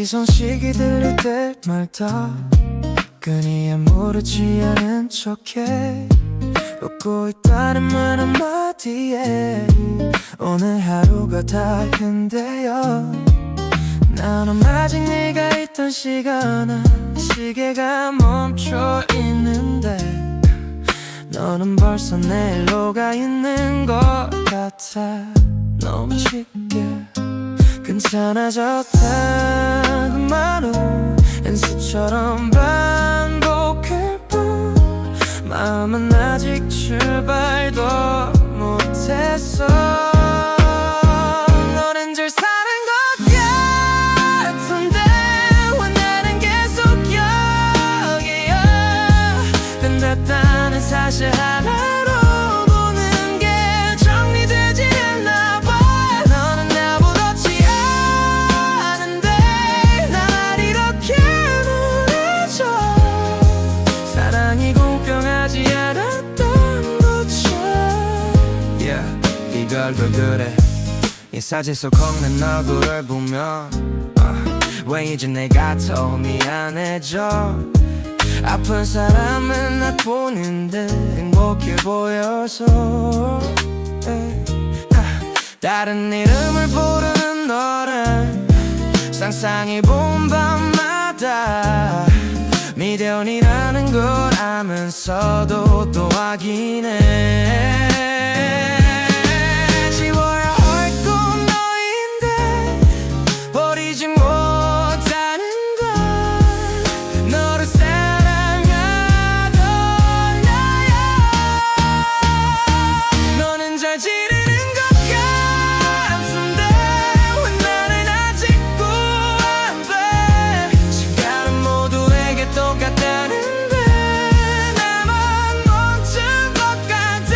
시선식이 들릴 때마다 끊이야 모르지 않은 척해 웃고 있다는 말 한마디에 오늘 하루가 다 흔들려. 나는 아직 네가 있던 시간에 시계가 멈춰 있는데 너는 벌써 내일로 가 있는 것 같아. 너무 쉽게 괜찮아졌다는 말로 연습처럼 반복할 뿐 마음은 아직 출발도 못했어. 너는 절 사는 것 같은데 왜 나는 계속 여기야. 끝났다는 사실 하나로 보는 게 정리되지 않나 봐. 너는 나보다 취하는데 날 이렇게 무너져. 사랑이 공평하지 않았던 것처럼. Yeah, 이별도 그래. 이 사진 속 걷는 얼굴을 보면 왜 이제 내가 더 미안해져. 아픈 사람은 나 보는데 행복해 보여서 다른 이름을 부르는 너를 상상해본 밤마다 미련이라는 걸 알면서도 또 확인해. 지워야 할 건 너인데 버리지 못하는 걸. 너를 사랑하던 나야. 너는 잘 지내는 것 같은데 왜 나는 아직도 안 돼. 시간은 모두에게 똑같다는데 나만 멈춘 것 같아.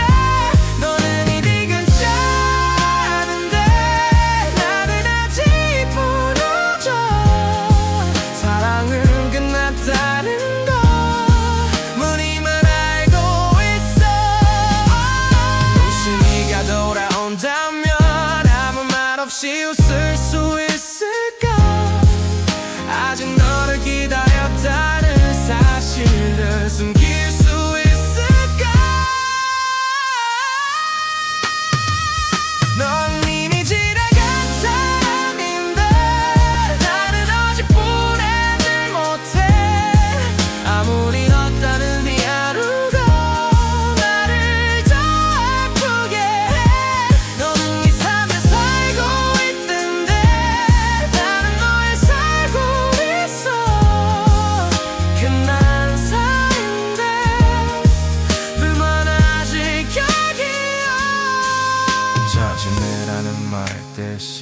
너는 이리 괜찮은데 나는 아직 무너져. 사랑은 끝났다는 걸 무늬만 알고 있어. 웃음이가 돌아온다면 아무 말 없이 웃을 수 있을까. 아직 너를 기다렸다는 사실을 숨길 수 있을까. 넌 이미 지나간 사람인데 나는 아직 보내질 못해. 아무리 없다는 네 하루가 나를 더 아프게 해. 너는 이 삶에 살고 있던데 나는 너에 살고 있어. 끝난 사이인데 불만 아직 여기야. 자진해라는 말 대신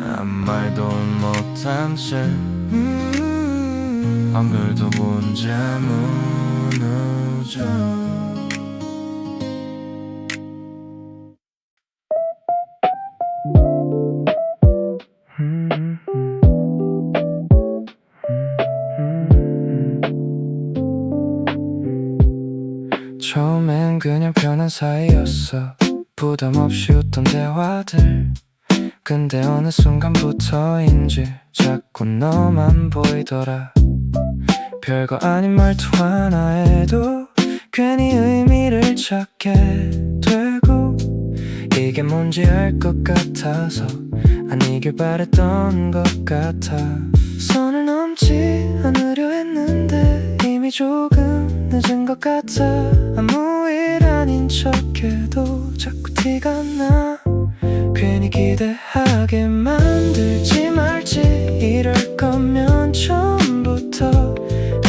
아무 말도 못한 채 한글도 혼자 무너져. 처음엔 그냥 편한 사이였어. 부담 없이 웃던 대화들. 근데 어느 순간부터인지 자꾸 너만 보이더라. 별거 아닌 말투 하나에도 괜히 의미를 찾게 되고 이게 뭔지 알 것 같아서 아니길 바랬던 것 같아. 선을 넘지 않으려 했는데 이미 조금 늦은 것 같아. 아무 일 아닌 척해도 자꾸 티가 나. 괜히 기대하게 만들지 말지. 이럴 거면 처음부터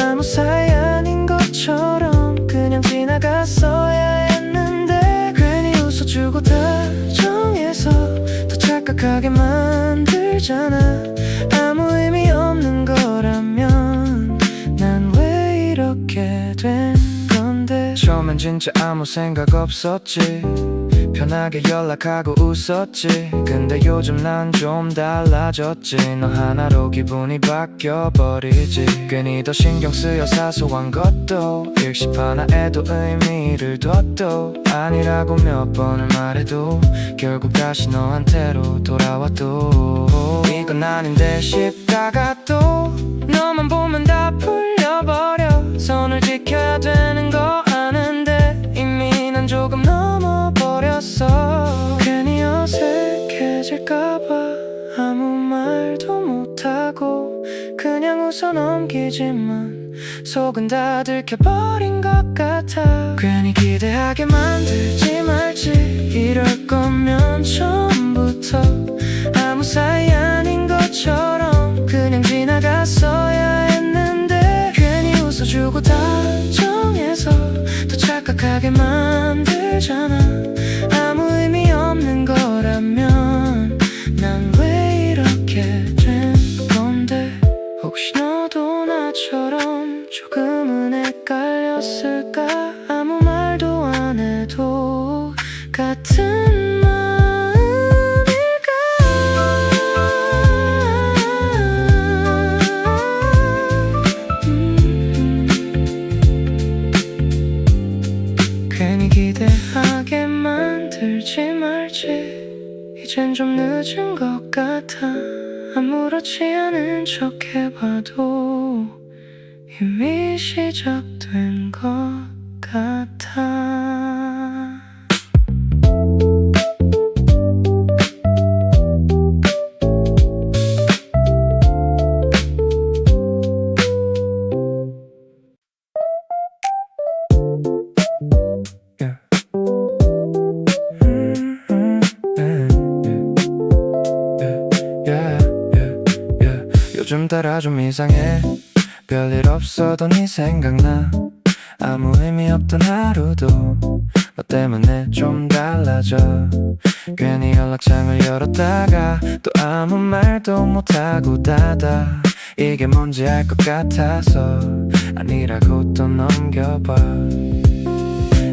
아무 사이 아닌 것처럼 그냥 지나갔어야 했는데 괜히 웃어주고 다정해서 더 착각하게 만들잖아. 아무 의미 없는 거라면 난 왜 이렇게 된 건데. 처음엔 진짜 아무 생각 없었지. 편하게 연락하고 웃었지. 근데 요즘 난 좀 달라졌지. 너 하나로 기분이 바뀌어버리지. 괜히 더 신경 쓰여 사소한 것도 일십 하나에도 의미를 둬도 아니라고 몇 번을 말해도 결국 다시 너한테로 돌아와도 이건 아닌데 싶다가 또 너만 보면 다 풀려버려. 선을 지켜야 되는 거 아는데 이미 난 조금 넘어버렸어. 괜히 어색해질까봐 아무 말도 못하고 그냥 웃어 넘기지만 속은 다 들켜버린 것 같아. 괜히 기대하게 만들지 말지. 이럴 거면 처음부터 아무 사이 아닌 것처럼 그냥 지나갔어야 했는데 괜히 웃어주고 다정해서 더 착각하게 만들잖아. 아무 의미 없는 거라면 난 왜 이렇게 된 건데. 혹시 너도 나처럼 조금은 헷갈렸을까. 아무 말도 안 해도 같은 마음일까. 괜히 기대하게 만들지 말지. 이젠 좀 늦은 것 같아. 아무렇지 않은 척 해봐도 이미 시작된 것 같아. 요즘 따라 좀 이상해. 별일 없어도 네 생각나. 아무 의미 없던 하루도 너 때문에 좀 달라져. 괜히 연락창을 열었다가 또 아무 말도 못하고 닫아. 이게 뭔지 알 것 같아서 아니라고 또 넘겨봐.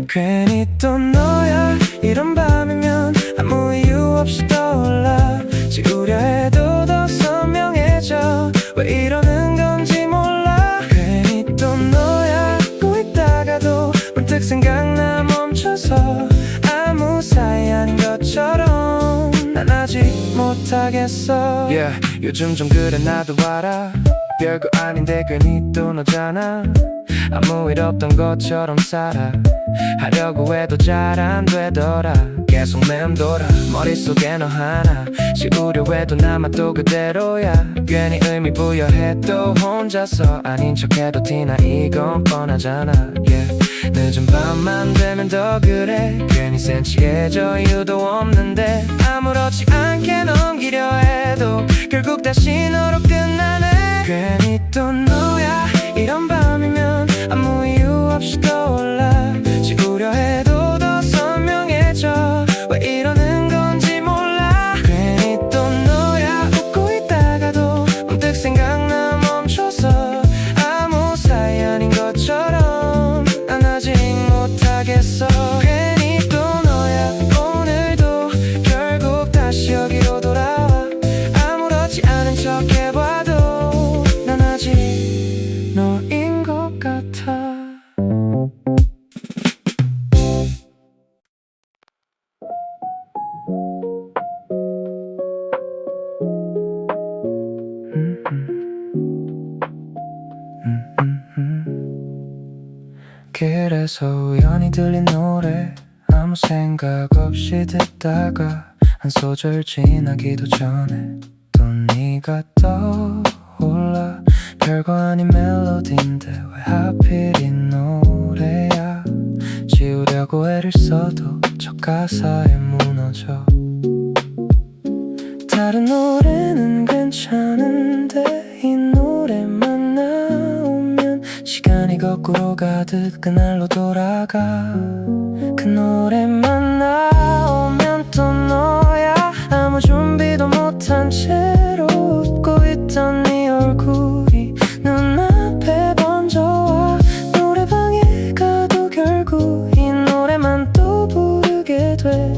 괜히 또 너야. 이런 밤이면 아무 이유 없이 떠올라. 지우려 해도 더 선명해져. 왜 이러는 건지 몰라. 괜히 또 너야. 웃고 있다가도 문득 생각나 멈춰서 아무 사이 아닌 것처럼 난 아직 못하겠어. Yeah, 요즘 좀 그래 나도 알아. 별거 아닌데 괜히 또 너잖아. 아무 일 없던 것처럼 살아. 하려고 해도 잘 안 되더라. 계속 맴돌아 머릿속에 너 하나. 지우려 해도 남아 또 그대로야. 괜히 의미 부여해도 혼자서 아닌 척해도 티나 이건 뻔하잖아. Yeah. 늦은 밤만 되면 더 그래. 괜히 센치해져 이유도 없는데 아무렇지 않게 넘기려 해도 결국 다시 너로 끝나네. 괜히 또 너야. 이런 밤이면 아무 이유 없이 떠올라. 지우려 해도 더 선명해져. 왜 이러는 건지 몰라. 괜히 또 너야. 웃고 있다가도 문득 생각나 멈춰서 아무 사이 아닌 것처럼 난 아직 못하겠어. 괜히 또 너야. 오늘도 결국 다시 여기로 돌아와. 아무렇지 않은 척 해봐도 난 아직 너인 것 같아. 길에서 우연히 들린 노래 아무 생각 없이 듣다가 한 소절 지나기도 전에 또 네가 떠올라. 별거 아닌 멜로디인데 왜 하필 이 노래야. 지우려고 애를 써도 저 가사에 무너져. 다른 노래는 괜찮은데 이 노래만 나오면 시간이 거꾸로 가듯 그날로 돌아가. 그 노래만 나오면 또 너야. 아무 준비도 못한 채로 웃고 있던 네 얼굴이 눈앞에 번져와. 노래방에 가도 결국 이 노래만 또 부르게 돼.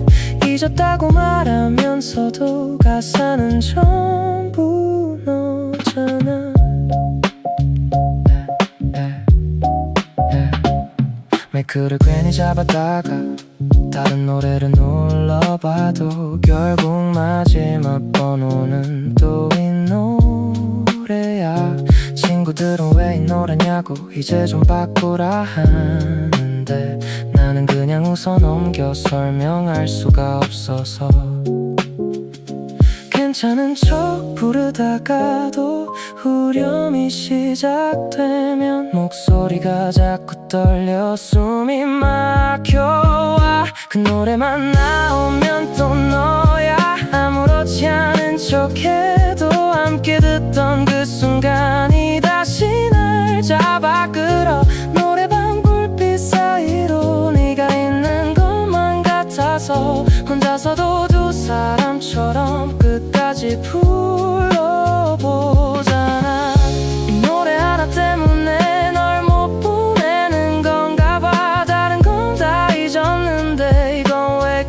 나는 전부 너잖아. 마이크를 괜히 잡았다가 다른 노래를 눌러봐도 결국 마지막 번호는 또 이 노래야. 친구들은 왜 이 노래냐고 이제 좀 바꾸라 하는데 나는 그냥 웃어 넘겨 설명할 수가 없어서 괜찮은 척 부르다가도 후렴이 시작되면 목소리가 자꾸 떨려 숨이 막혀와. 그 노래만 나오면 또 너야. 아무렇지 않은 척해도 함께 듣던 그 순간이 다시 날 잡아 끌어. 노래방 불빛 사이로 네가 있는 것만 같아서 혼자서도 두 사람처럼 끝까지 불러보잖아. 이 노래 하나 때문에 널 못 보내는 건가 봐. 다른 건 다 잊었는데 이건 왜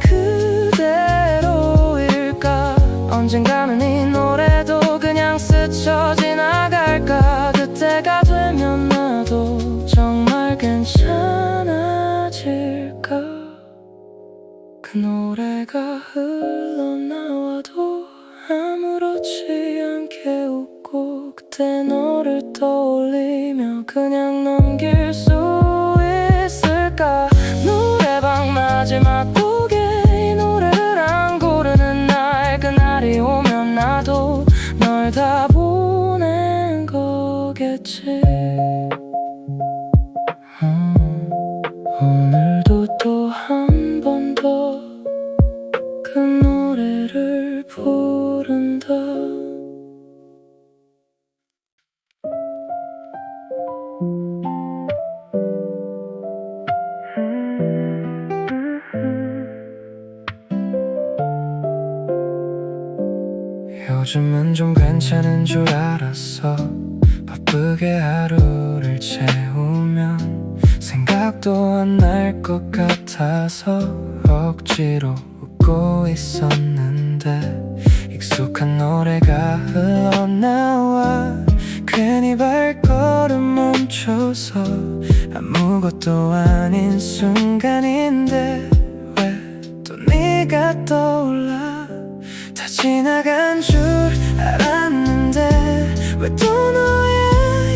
그대로일까. 언젠가는 이 노래도 그냥 스쳐 지나갈까. 그때가 되면 나도 정말 괜찮아질까. 그 노래가 흘러나와도 아무렇지 않게 웃고 그때 너를 떠올리며 그냥 넘길 수 있을까. 노래방 마지막 곡에 이 노래를 안 고르는 날, 그날이 오면 나도 널 다 보낸 거겠지. 오늘도 또 한 번 더 그 노래를 부른다. 요즘은 좀 괜찮은 줄 알았어. 바쁘게 하루를 채우면 생각도 안 날 것 같아서 억지로 웃고 있었는데 익숙한 노래가 흘러나와 괜히 발걸음 멈춰서 아무것도 아닌 순간인데 왜 또 네가 떠올라. 다 지나간 줄 알았는데 왜 또 너야.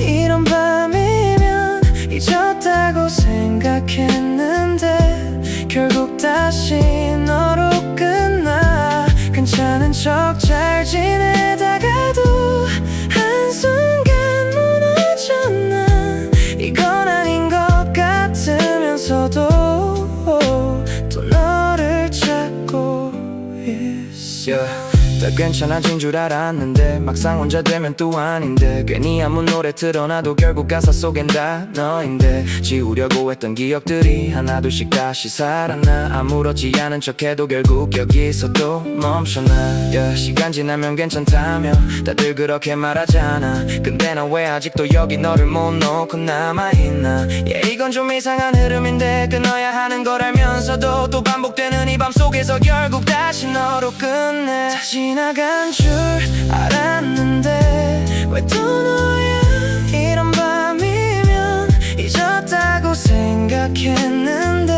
이런 밤이면 잊었다고 생각했는데 결국 다시 너로 끝나. 괜찮은 척 잘 지내다가도 한순간 무너져. 난 이건 아닌 것 같으면서도 또 너를 찾고 있어. 다 괜찮아진 줄 알았는데 막상 혼자 되면 또 아닌데 괜히 아무 노래 틀어놔도 결국 가사 속엔 다 너인데 지우려고 했던 기억들이 하나둘씩 다시 살아나. 아무렇지 않은 척해도 결국 여기서 또 멈춰나. 시간 지나면 괜찮다며 다들 그렇게 말하잖아. 근데 난 왜 아직도 여기 너를 못 놓고 남아있나. 이건 좀 이상한 흐름인데 끊어야 하는 걸 알면서도 또 반복되는 이 밤 속에서 결국 다시 너로 끝내. 다 지나간 줄 알았는데 왜 또 너야. 이런 밤이면 잊었다고 생각했는데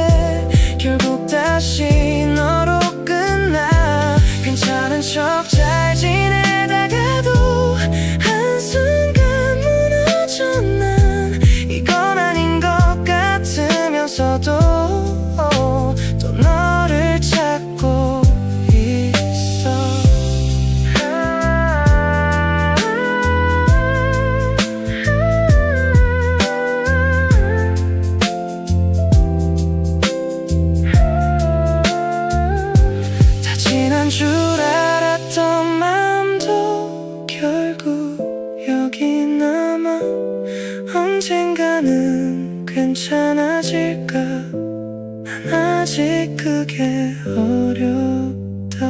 결국 다시 너로 끝나. 괜찮은 척 잘 지내다가도 한순간 무너져. 난 이건 아닌 것 같으면서도 또 너를 찾고 있어. 다 지난 줄 알았던 마음도 결국 여기 남아. 언젠가는 괜찮아질까. 난 아직 그게 어렵다.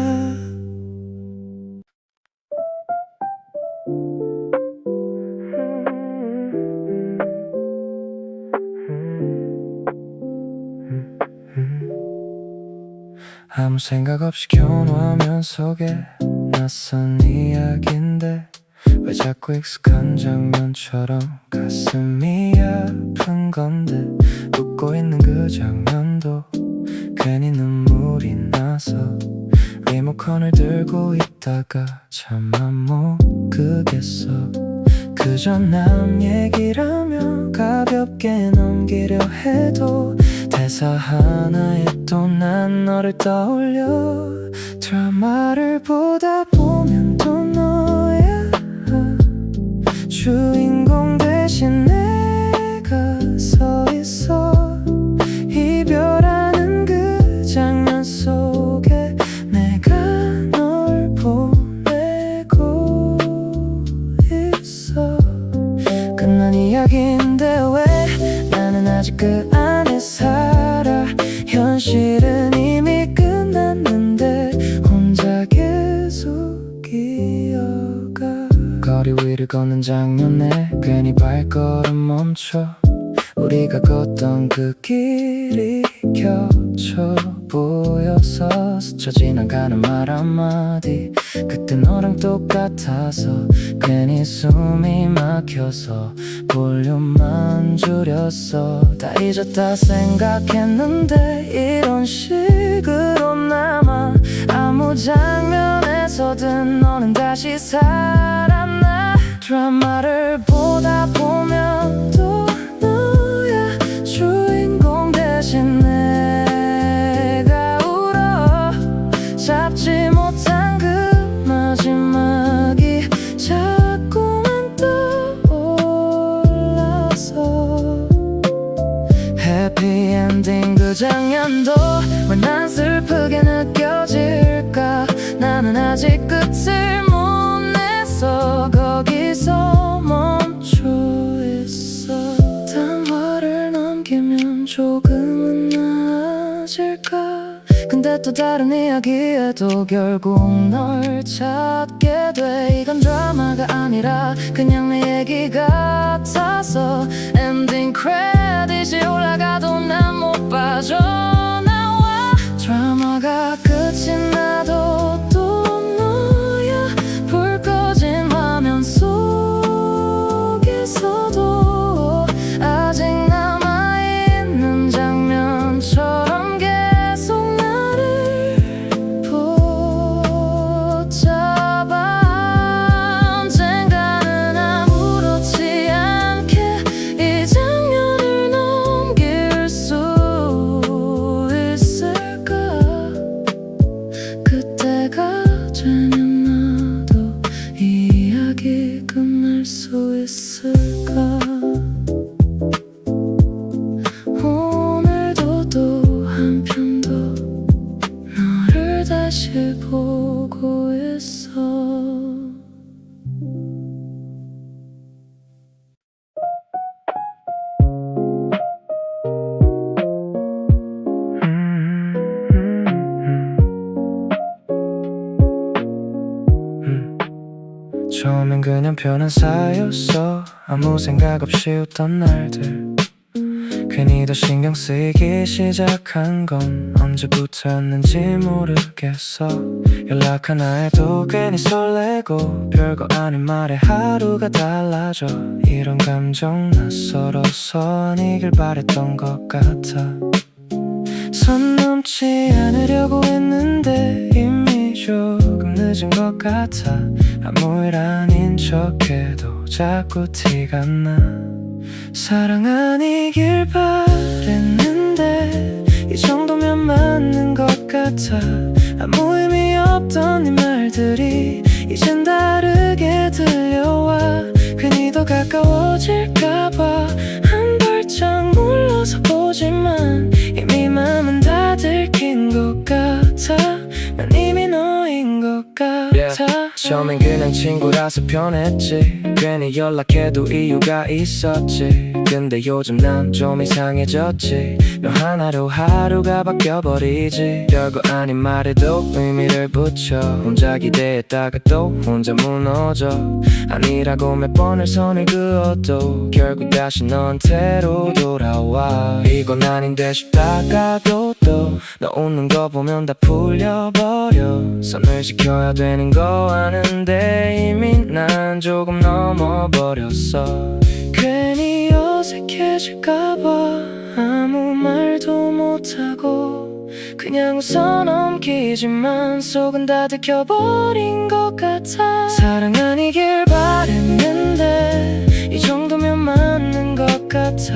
아무 생각 없이 겨운 화면 속에 나 낯선 이야기인데 왜 자꾸 익숙한 장면처럼 가슴이 아픈 건데 웃고 있는 그 장면도 괜히 눈물이 나서 리모컨을 들고 있다가 차마 못 끄겠어. 그저 남 얘기라며 가볍게 넘기려 해도 대사 하나에 또 난 너를 떠올려. 드라마를 보다 보면 또 너야 주인공 대신 내가 서 있어. 이별하는 그 장면 속에 내가 널 보내고 있어. 끝난 이야기인데 왜 나는 아직 그 안에 살아. 현실은 이미 끝났는데 혼자 계속 기어가. 거리 위를 걷는 장면에 괜히 발걸음 멈춰. 우리가 걷던 그 길이 겹쳐 보여서 스쳐 지나가는 말 한마디 그때 너랑 똑같아서 괜히 숨이 막혀서 볼륨만 줄였어. 다 잊었다 생각했는데 이런 식으로 남아. 아무 장면에서든 너는 다시 살았나. 드라마를 보다 보면 또 너야 주인공 대신 내가 울어. 잡지 못한 그 마지막이 자꾸만 떠올라서. 해피엔딩 그 장면도 왜 난 슬프게 느껴질까. 나는 아직 끝을 못 냈어. 거기서 멈춰 있어. 단화를 넘기면 조금은 나아질까. 근데 또 다른 이야기에도 결국 널 찾게 돼. 이건 드라마가 아니라 그냥 내 얘기 같아서. 엔딩 크레딧이 올라가도 난 못 빠져나와. 드라마가 끝이 나도 또 너야 불 꺼진 화면 속에서도 아직 남아있는 장면처럼 계속 나를 붙잡아. 언젠가는 아무렇지 않게 이 장면을 넘길 수 있을까. 그때가 되면 나도 이야기 끝낼 수 있을까. 오늘도 또 한 편 더 너를 다시 보고 있어. 처음엔 그냥 편한 사이였어. 아무 생각 없이 웃던 날들. 괜히 더 신경 쓰이기 시작한 건 언제부터였는지 모르겠어. 연락 하나 해도 괜히 설레고 별거 아닌 말에 하루가 달라져. 이런 감정 낯설어서 아니길 바랬던 것 같아. 선 넘지 않으려고 했는데 이미 조금 늦은 것 같아. 아무 일 아닌 척해도 자꾸 티가 나. 사랑 아니길 바랬는데 이 정도면 맞는 것 같아. 아무 의미 없던 네 말들이 이젠 다르게 들려와. 괜히 더 가까워질까봐 한 발짝 물러서 보지만 이미 맘은 다 들킨 것 같아. 난 이미 너인 것 같아. 처음엔 그냥 친구라서 편했지. 괜히 연락해도 이유가 있었지. 근데 요즘 난 좀 이상해졌지. 너 하나로 하루가 바뀌어버리지. 별거 아닌 말에도 의미를 붙여. 혼자 기대했다가 또 혼자 무너져. 아니라고 몇 번을 선을 그어도 결국 다시 너한테로 돌아와. 이건 아닌데 싶다가도 또 너 웃는 거 보면 다 풀려버려. 선을 지켜야 되는 거 아는데 이미 난 조금 넘어버렸어. 괜히 어색해질까봐 아무 말도 못하고 그냥 웃어 넘기지만 속은 다 들켜버린 것 같아. 사랑 아니길 바랬는데 이 정도면 맞는 것 같아.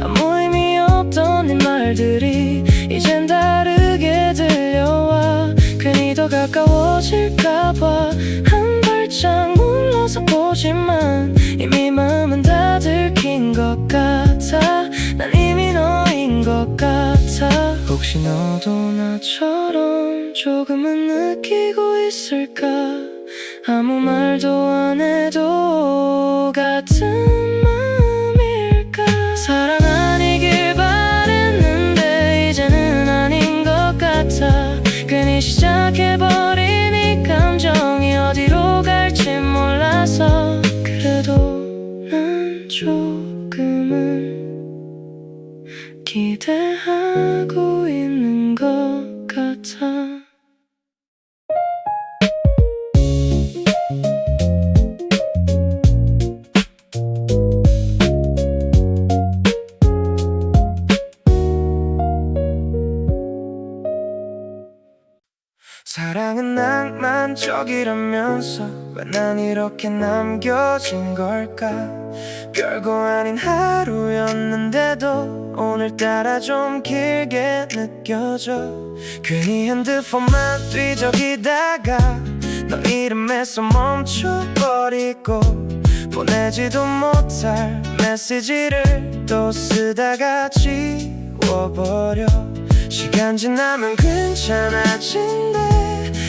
아무 의미 없던 네 말들이 이젠 다르게 들려와. 괜히 더 가까워질까봐 한 발짝 물러서 보지만 이미 마음은 다 들킨 것 같아. 난 이미 너인 것 같아. 혹시 너도 나처럼 조금은 느끼고 있을까? 아무 말도 안 해도 같은 마음일까? 사랑 아니길 바랬는데 이제는 아닌 것 같아. 괜히 시작해버린 이 감정이 어디로 갈지 몰라서. 그래도 난 조금은 기대하고 있는 것 같아. 사랑은 낭만적이라면서 왜 난 이렇게 남겨진 걸까? 별거 아닌 하루였는데도 오늘따라 좀 길게 느껴져. 괜히 핸드폰만 뒤적이다가 너 이름에서 멈춰버리고 보내지도 못할 메시지를 또 쓰다가 지워버려. 시간 지나면 괜찮아진대.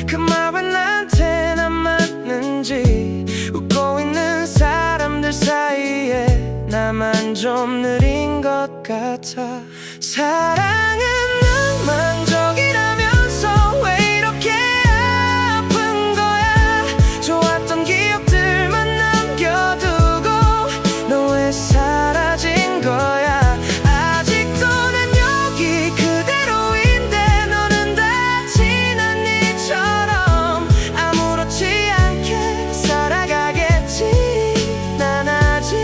그 말 왜 나한텐 안 맞는지. 웃고 있는 사람들 사이에 나만 좀 느린 것 같아. 사랑은 낭만적이라면서 왜 이렇게 아픈 거야? 좋았던 기억들만 남겨두고 너 왜 사라진 거야? 아직도 난 여기 그대로인데 너는 다 지난 일처럼 아무렇지 않게 살아가겠지. 난 아직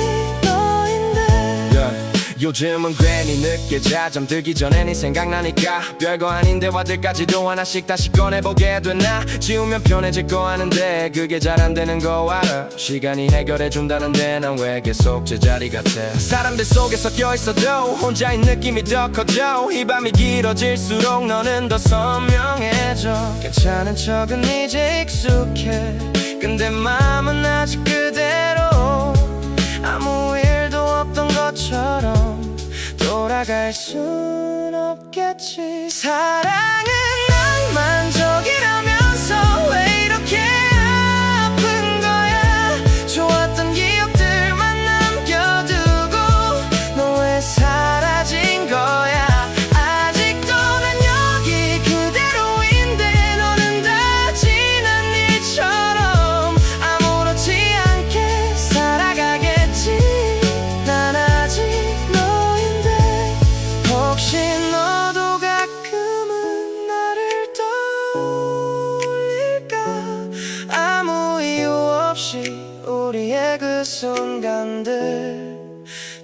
요즘은 괜히 늦게 자. 잠들기 전에 네 생각나니까 별거 아닌 대화들까지도 하나씩 다시 꺼내보게 되나. 지우면 편해질 거 아는데 그게 잘 안 되는 거 알아. 시간이 해결해준다는데 난 왜 계속 제자리 같아. 사람들 속에 섞여 있어도 혼자인 느낌이 더 커져. 이 밤이 길어질수록 너는 더 선명해져. 괜찮은 척은 이제 익숙해. 근데 마음은 아직 그대로. 아무 일도 없던 것처럼 돌아갈 순 없겠지. 사랑은 낭만적이라면서 왜 이렇게 아픈 거야? 좋았던 기억들만 남겨두고 너 왜 사라진 거야? 아직도 난 여기 그대로인데 너는 다 지난 일처럼 아무렇지 않게 살아가겠지. 난 아직 너인데 혹시 너도 가끔은 나를 떠올릴까? 아무 이유 없이 우리의 그 순간들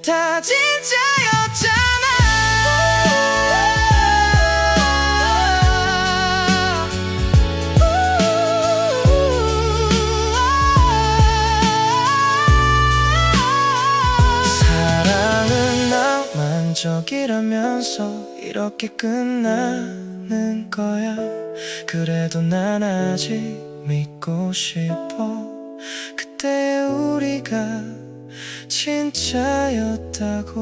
다 진짜였잖아. 사랑은 낭만적이라면서 이렇게 끝나는 거야. 그래도 난 아직 믿고 싶어. 그때 우리가 진짜였다고.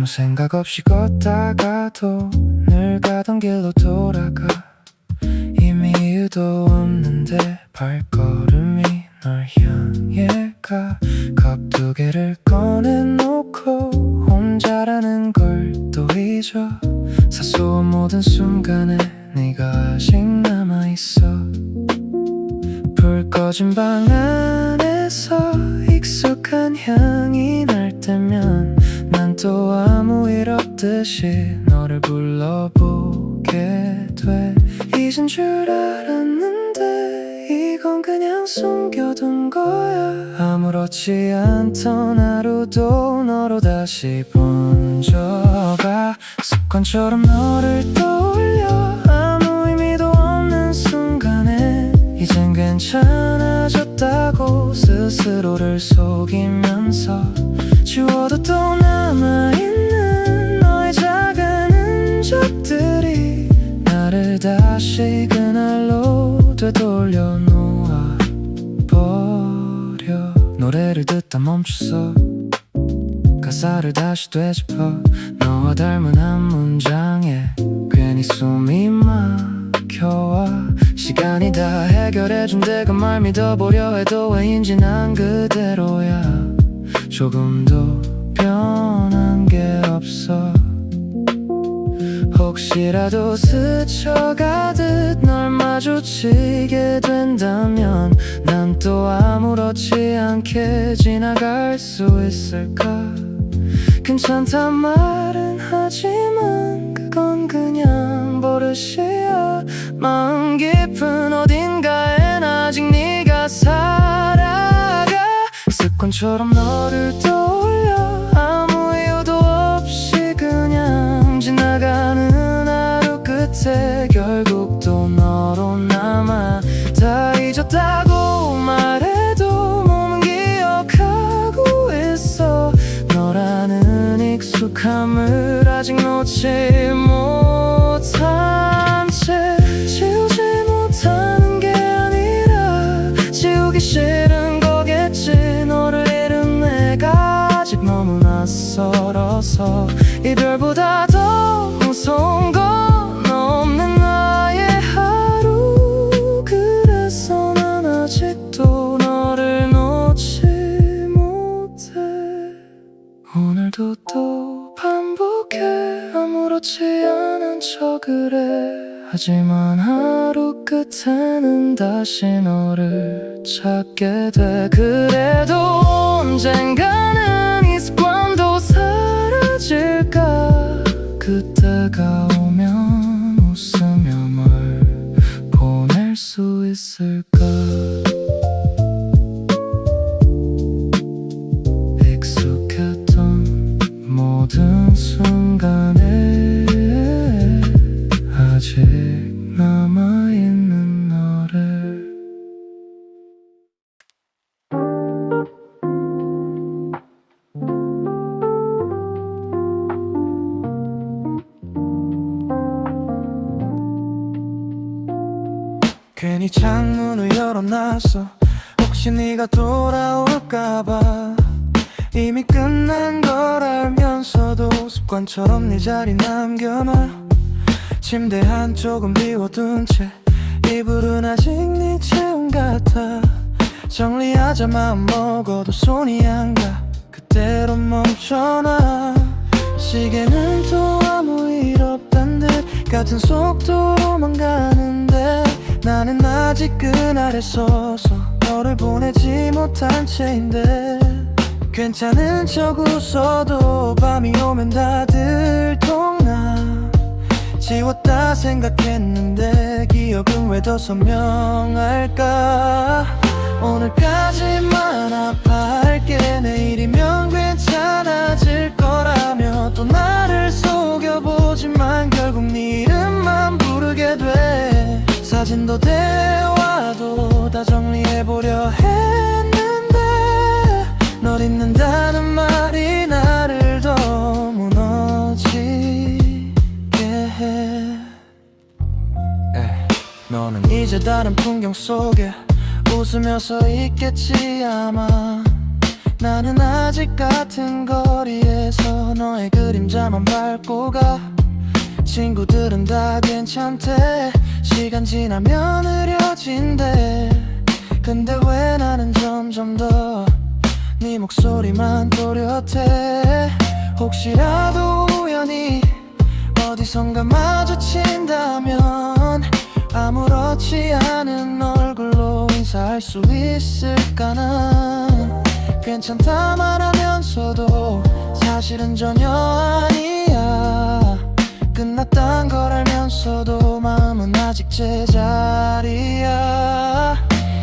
아무 생각 없이 걷다가도 늘 가던 길로 돌아가. 이미 이유도 없는데 발걸음이 널 향해 가. 컵 두 개를 꺼내놓고 혼자라는 걸 또 잊어. 사소한 모든 순간에 네가 아직 남아있어. 불 꺼진 방 안에서 익숙한 향이 날 때면 난 또 아무 일 없듯이 너를 불러보게 돼. 잊은 줄 알았는데 이건 그냥 숨겨둔 거야. 아무렇지 않던 하루도 너로 다시 번져가. 습관처럼 너를 떠올려. 아무 의미도 없는 순간에 이젠 괜찮아졌다고 스스로를 속이면서 지워도 또 남아있는 너의 작은 흔적들이 나를 다시 그날로 되돌려 놓아버려. 노래를 듣다 멈췄어. 가사를 다시 되짚어. 너와 닮은 한 문장에 괜히 숨이 막혀와. 시간이 다 해결해준 내가 말 믿어보려 해도 왜인지 난 그대로야. 조금도 변한 게 없어. 혹시라도 스쳐가듯 널 마주치게 된다면 난 또 아무렇지 않게 지나갈 수 있을까. 괜찮단 말은 하지만 그건 그냥 버릇이야. 마음 깊은 어딘가엔 아직 네가 살아가. 습관처럼 너를 떠올려. 아무 이유도 없이 그냥 지나가는 하루 끝에 결국 또 너로 남아. 다 잊었다고 말해도 몸은 기억하고 있어. 너라는 익숙함을 아직 놓지 못한 채. 지우지 못하는 게 아니라 지우기 싫은 거겠지. 너를 잃은 내가 아직 너무 낯설어서. 이별보다 더 무서운 건 너 없는 나의 하루. 그래서 난 아직도 너를 놓지 못해. 오늘도 또 반복해. 아무렇지 않은 척을 해. 하지만 하루 끝에는 다시 너를 찾게 돼. 그래도 언젠가는 이 습관도 사라질까. 그때가 오면 웃으며 뭘 보낼 수 있을까. 익숙했던 모든 순간에 아직 남아있는 너를. 괜히 창문을 열어놨어. 혹시 네가 돌아올까봐. 이미 끝난 걸 알면서도 습관처럼 네 자리 남겨놔. 침대 한쪽은 비워둔 채 이불은 아직 네 체온 같아. 정리하자 마음 먹어도 손이 안 가. 그대로 멈춰놔. 시계는 또 아무 일 없단 듯 같은 속도로만 가는데 나는 아직 그날에 서서 너를 보내지 못한 채인데. 괜찮은 척 웃어도 밤이 오면 다 들통나. 지웠다 생각했는데 기억은 왜 더 선명할까. 오늘까지만 아파할게. 내일이면 괜찮아질 거라며 또 나를 속여보지만 결국 네 이름만 부르게 돼. 사진도 대화도 다 정리해보려 했는데 널 잊는다는 말이 나를 더 무너지게 해. 너는 이제 다른 풍경 속에 웃으며 서 있겠지 아마. 나는 아직 같은 거리에서 너의 그림자만 밟고 가. 친구들은 다 괜찮대. 시간 지나면 흐려진대. 근데 왜 나는 점점 더 네 목소리만 또렷해. 혹시라도 우연히 어디선가 마주친다면 아무렇지 않은 얼굴로 인사할 수 있을까. 난 괜찮다 말하면서도 사실은 전혀 아니야. 끝났단 걸 알면서도 마음은 아직 제자리야.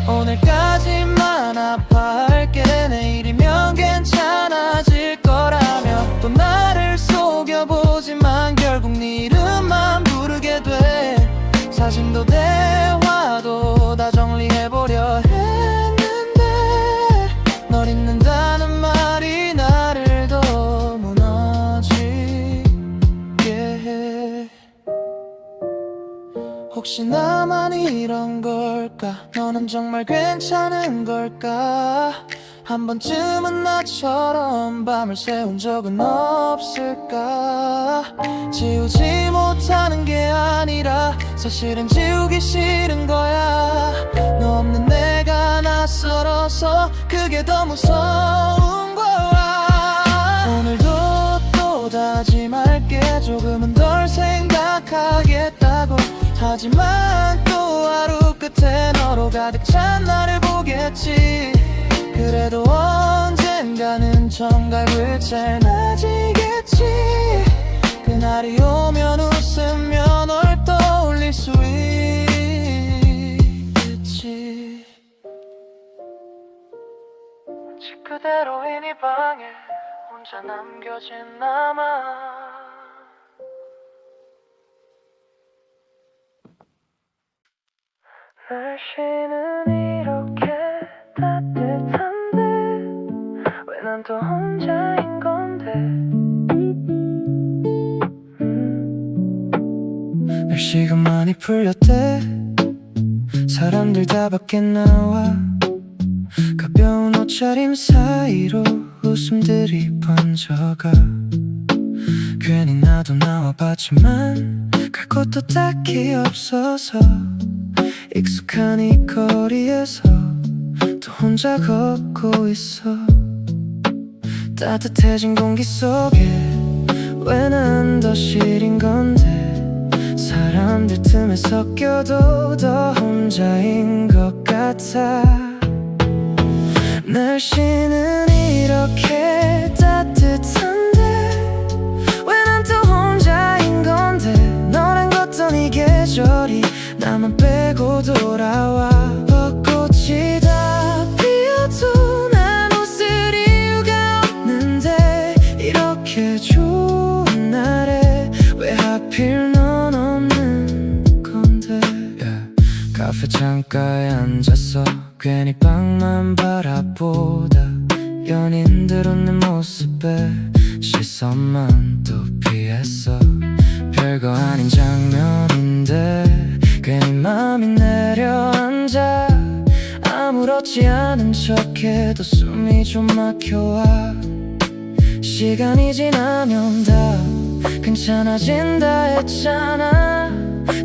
오늘까지만 아파할게. 내일이면 괜찮아질 거라며 또 나를 속여보지만 결국 네 이름만 부르게 돼. 사진도 대화도 다 정리해보려 했는데 널 잊는다는 말이 나를 더 무너지게 해. 혹시 나만 이런 걸까? 너는 정말 괜찮은 걸까? 한 번쯤은 나처럼 밤을 새운 적은 없을까? 지우지 못하는 게 아니라 사실은 지우기 싫은 거야. 너 없는 내가 낯설어서 그게 더 무서운 거야. 오늘도 또 다짐할게. 조금은 덜 생각하겠다고. 하지만 또 하루 끝에 너로 가득 찬 나를 보겠지. 그래도 언젠가는 정갈 짧아지겠지. 그날이 오면 웃으며 널 떠올릴 수 있겠지. 집 그대로인 이 방에 혼자 남겨진 나만. 날씨는 이렇게 따뜻한데 왜 난 또 혼자인 건데. 날씨가 많이 풀렸대. 사람들 다 밖에 나와. 가벼운 옷차림 사이로 웃음들이 번져가. 괜히 나도 나와봤지만 갈 곳도 딱히 없어서 익숙한 이 거리에서 또 혼자 걷고 있어. 따뜻해진 공기 속에 왜 난 더 시린 건데. 사람들 틈에 섞여도 더 혼자인 것 같아. 날씨는 이렇게 따뜻한데 왜 난 또 혼자인 건데. 너랑 걷던 이 계절이 나만 빼고 돌아와. 벚꽃이 다 피어도 난 웃을 이유가 없는데. 이렇게 좋은 날에 왜 하필 넌 없는 건데. 카페 창가에 앉아서 괜히 방만 바라보다 연인들 웃는 모습에 시선만 또 피했어. 별거 아닌 장면인데 괜히 맘이 내려앉아. 아무렇지 않은 척해도 숨이 좀 막혀와. 시간이 지나면 다 괜찮아진다 했잖아.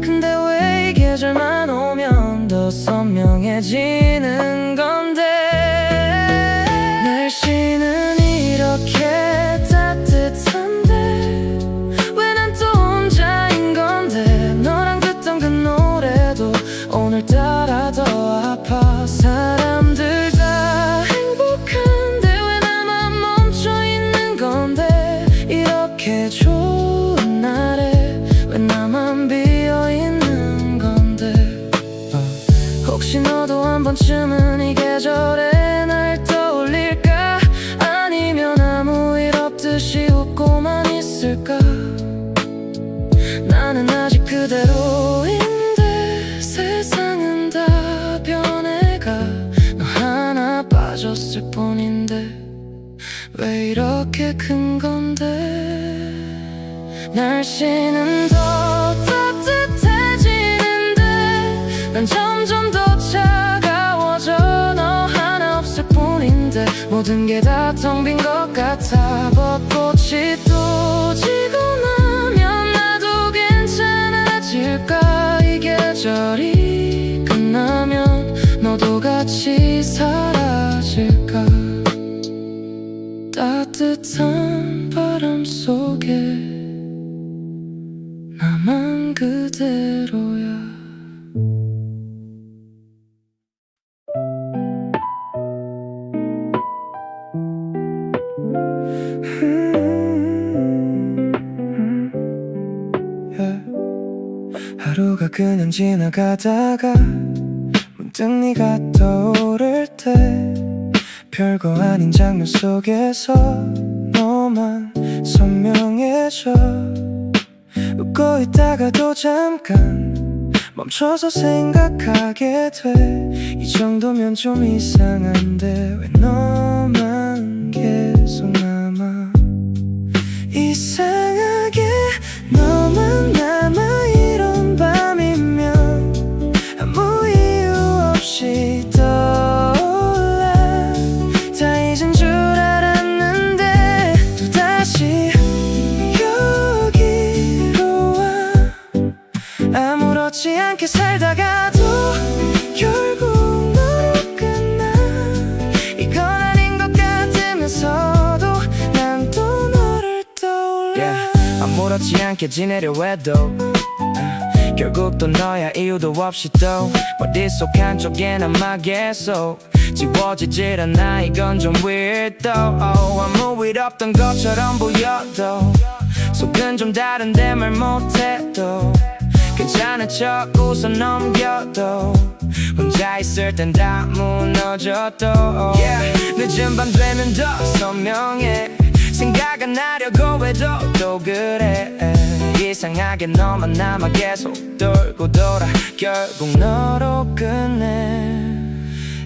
근데 왜 이 계절만 오면 더 선명해지는 건데. 날씨는 이렇게 따뜻한데 왜 난 또 혼자인 건데. 너랑 듣던 그 노래도 오늘따라 더 아파. 사람들 다 행복한데 왜 나만 멈춰있는 건데. 이렇게 좋은 날에 왜 나만 비어있는 건데. 혹시 너도 한 번쯤은 이 계절에 날 떠올릴까? 아니면 아무 일 없듯이 웃고만 있을까? 나는 아직 그대로인데 세상은 다 변해가. 너 하나 빠졌을 뿐인데 왜 이렇게 큰 건데. 날씨는 더 따뜻해지는데 난 점점 더 차가워져. 너 하나 없을 뿐인데 모든 게 다 텅 빈 것 같아. 벚꽃이 또 지고 나면 나도 괜찮아질까. 이 계절이 끝나면 너도 같이 사라질까. 따뜻한 바람 속에 나만 그대로야. 하루가 그냥 지나가다가 문득 네가 떠오를 때 별거 아닌 장면 속에서 너만 선명해져. 웃고 있다가도 잠깐 멈춰서 생각하게 돼. 이 정도면 좀 이상한데 왜 너만 계속 남아. 이상하게 너만 남아. 이런 밤이면 아무 이유 없이 떠올라. 다 잊은 줄 알았는데 또다시 여기로 와. 아무렇지 않게 살다가도 결국 너로 끝나. 이건 아닌 것 같으면서도 난 또 너를 떠올라. 아무렇지 않게 지내려 해도 결국 또 너야. 이유도 없이 또 머릿속 한쪽에 남아 계속 지워지질 않아. 이건 좀 weird though. 아무 일 없던 것처럼 보여도 속은 좀 다른데 말 못해도 괜찮은 척 웃어 넘겨도 혼자 있을 땐 다 무너져도 늦은 밤 되면 더 선명해. 생각 안 하려고 해도 또 그래. 이상하게 너만 남아 계속 돌고 돌아 결국 너로 끝내.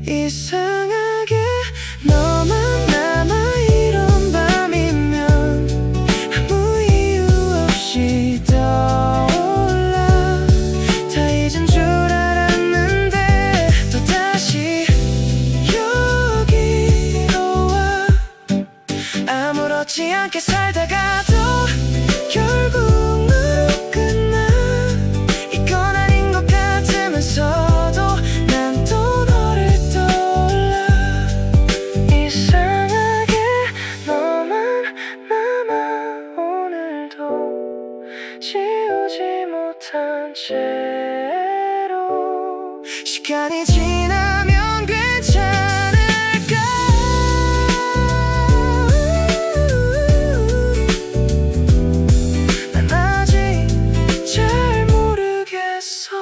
이상하게 너만 남아. 이런 밤이면 아무 이유 없이 떠올라. 다 잊은 줄 알았는데 또다시 여기로 와. 아무렇지 않게 살다가도 결국 너로 끝나. 이건 아닌 것 같으면서도 난 또 너를 떠올라. 이상하게 너만 남아. 오늘도 지우지 못한 채로 시간이 지나면 괜찮을까. 난 아직 잘 모르겠어.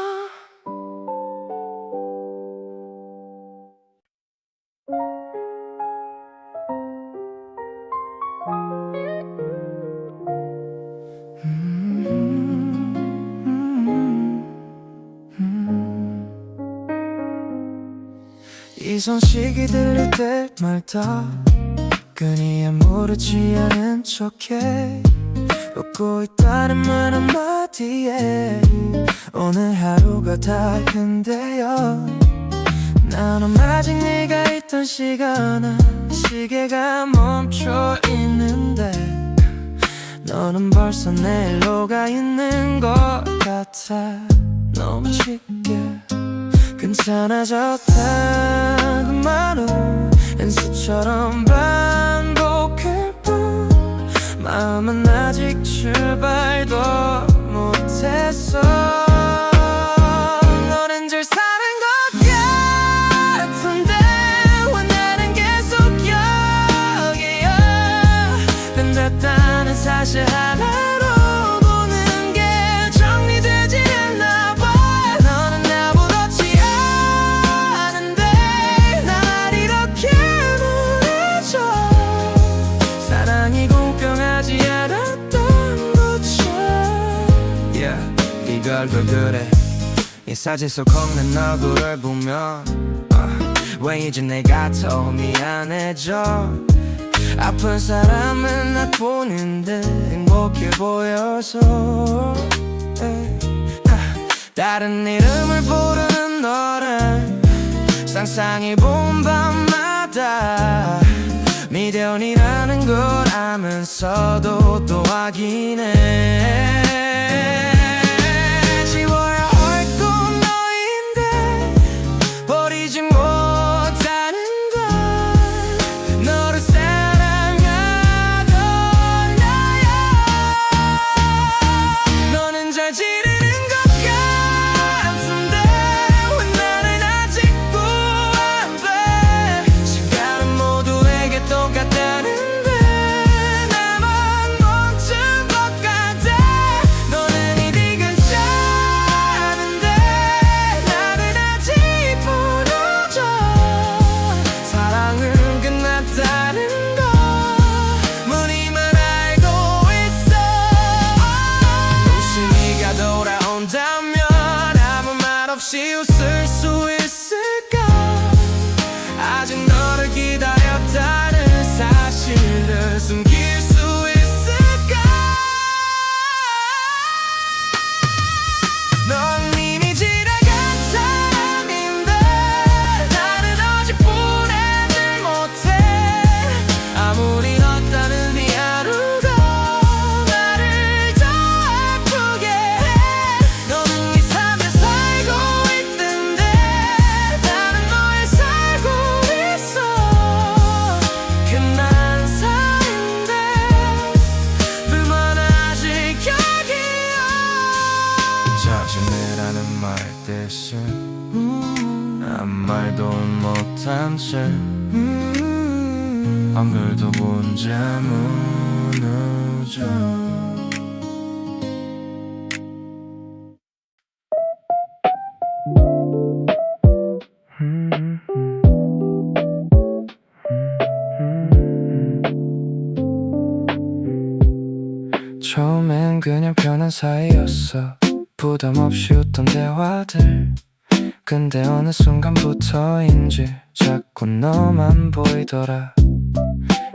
이 손식이 들릴 때마다 끊이 아무렇지 않은 척해. 웃고 있다는 말 한마디에 오늘 하루가 다 흔들려. 나는 아직 네가 있던 시간아. 시계가 멈춰 있는데 너는 벌써 내일로 가 있는 것 같아. 너무 쉽게 괜찮아졌다고 말은 연습처럼 반복할 뿐. 마음은 아직 출발도 못했어. 너는 잘 사는 것 같은데 왜 나는 계속 여기야. 끝났다는 사실 하나로 보는 게 정리되지 않나 봐. 너는 나보다지 않은데 날 이렇게 보내줘. 사랑이 공평하지 않았던 것처럼 이걸 왜 그래. 이 사진 속 hov는 얼굴을 보면 왜 이제 내가 더 미안해져. 아픈 사람은 나 보는데 행복해 보여서 다른 이름을 부르는 너를 상상해본 밤마다 우연이라는 걸 알면서도 또 확인해. 지워야 할 건 너인데 버리지 못하는 걸. 너를 사랑하던 나야. 너는 잘 지내는 것 같은데 왜 나는 아직도 안 돼. 시간은 모두에게 똑같다는데 나만 멈춘 것 같아. 너는 이리 괜찮은데 나는 아직 부러져. 사랑은 끝났다는 걸 무늬만 알고 있어. 혹시 네가 돌아온다면 아무 말 없이 웃을 수 있을까. 아직 너를 기다렸다는 사실을 숨길 수 있을까. 넌 이미 지나간 사람인데 나는 아직 보내질 못해. 아무리 없다는 네 하루가 나를 더 아프게 해. 너는 네 삶을 살고 있던데 나는 너에 살고 있어. 끝난 사이인데 불만 아직 여기야. 자신이라는 말 대신 아무 말도 못한 채 한글도 혼자 무너져. 처음엔 그냥 편한 사이였어. 부담 없이 웃던 대화들. 근데 어느 순간부터인지 자꾸 너만 보이더라.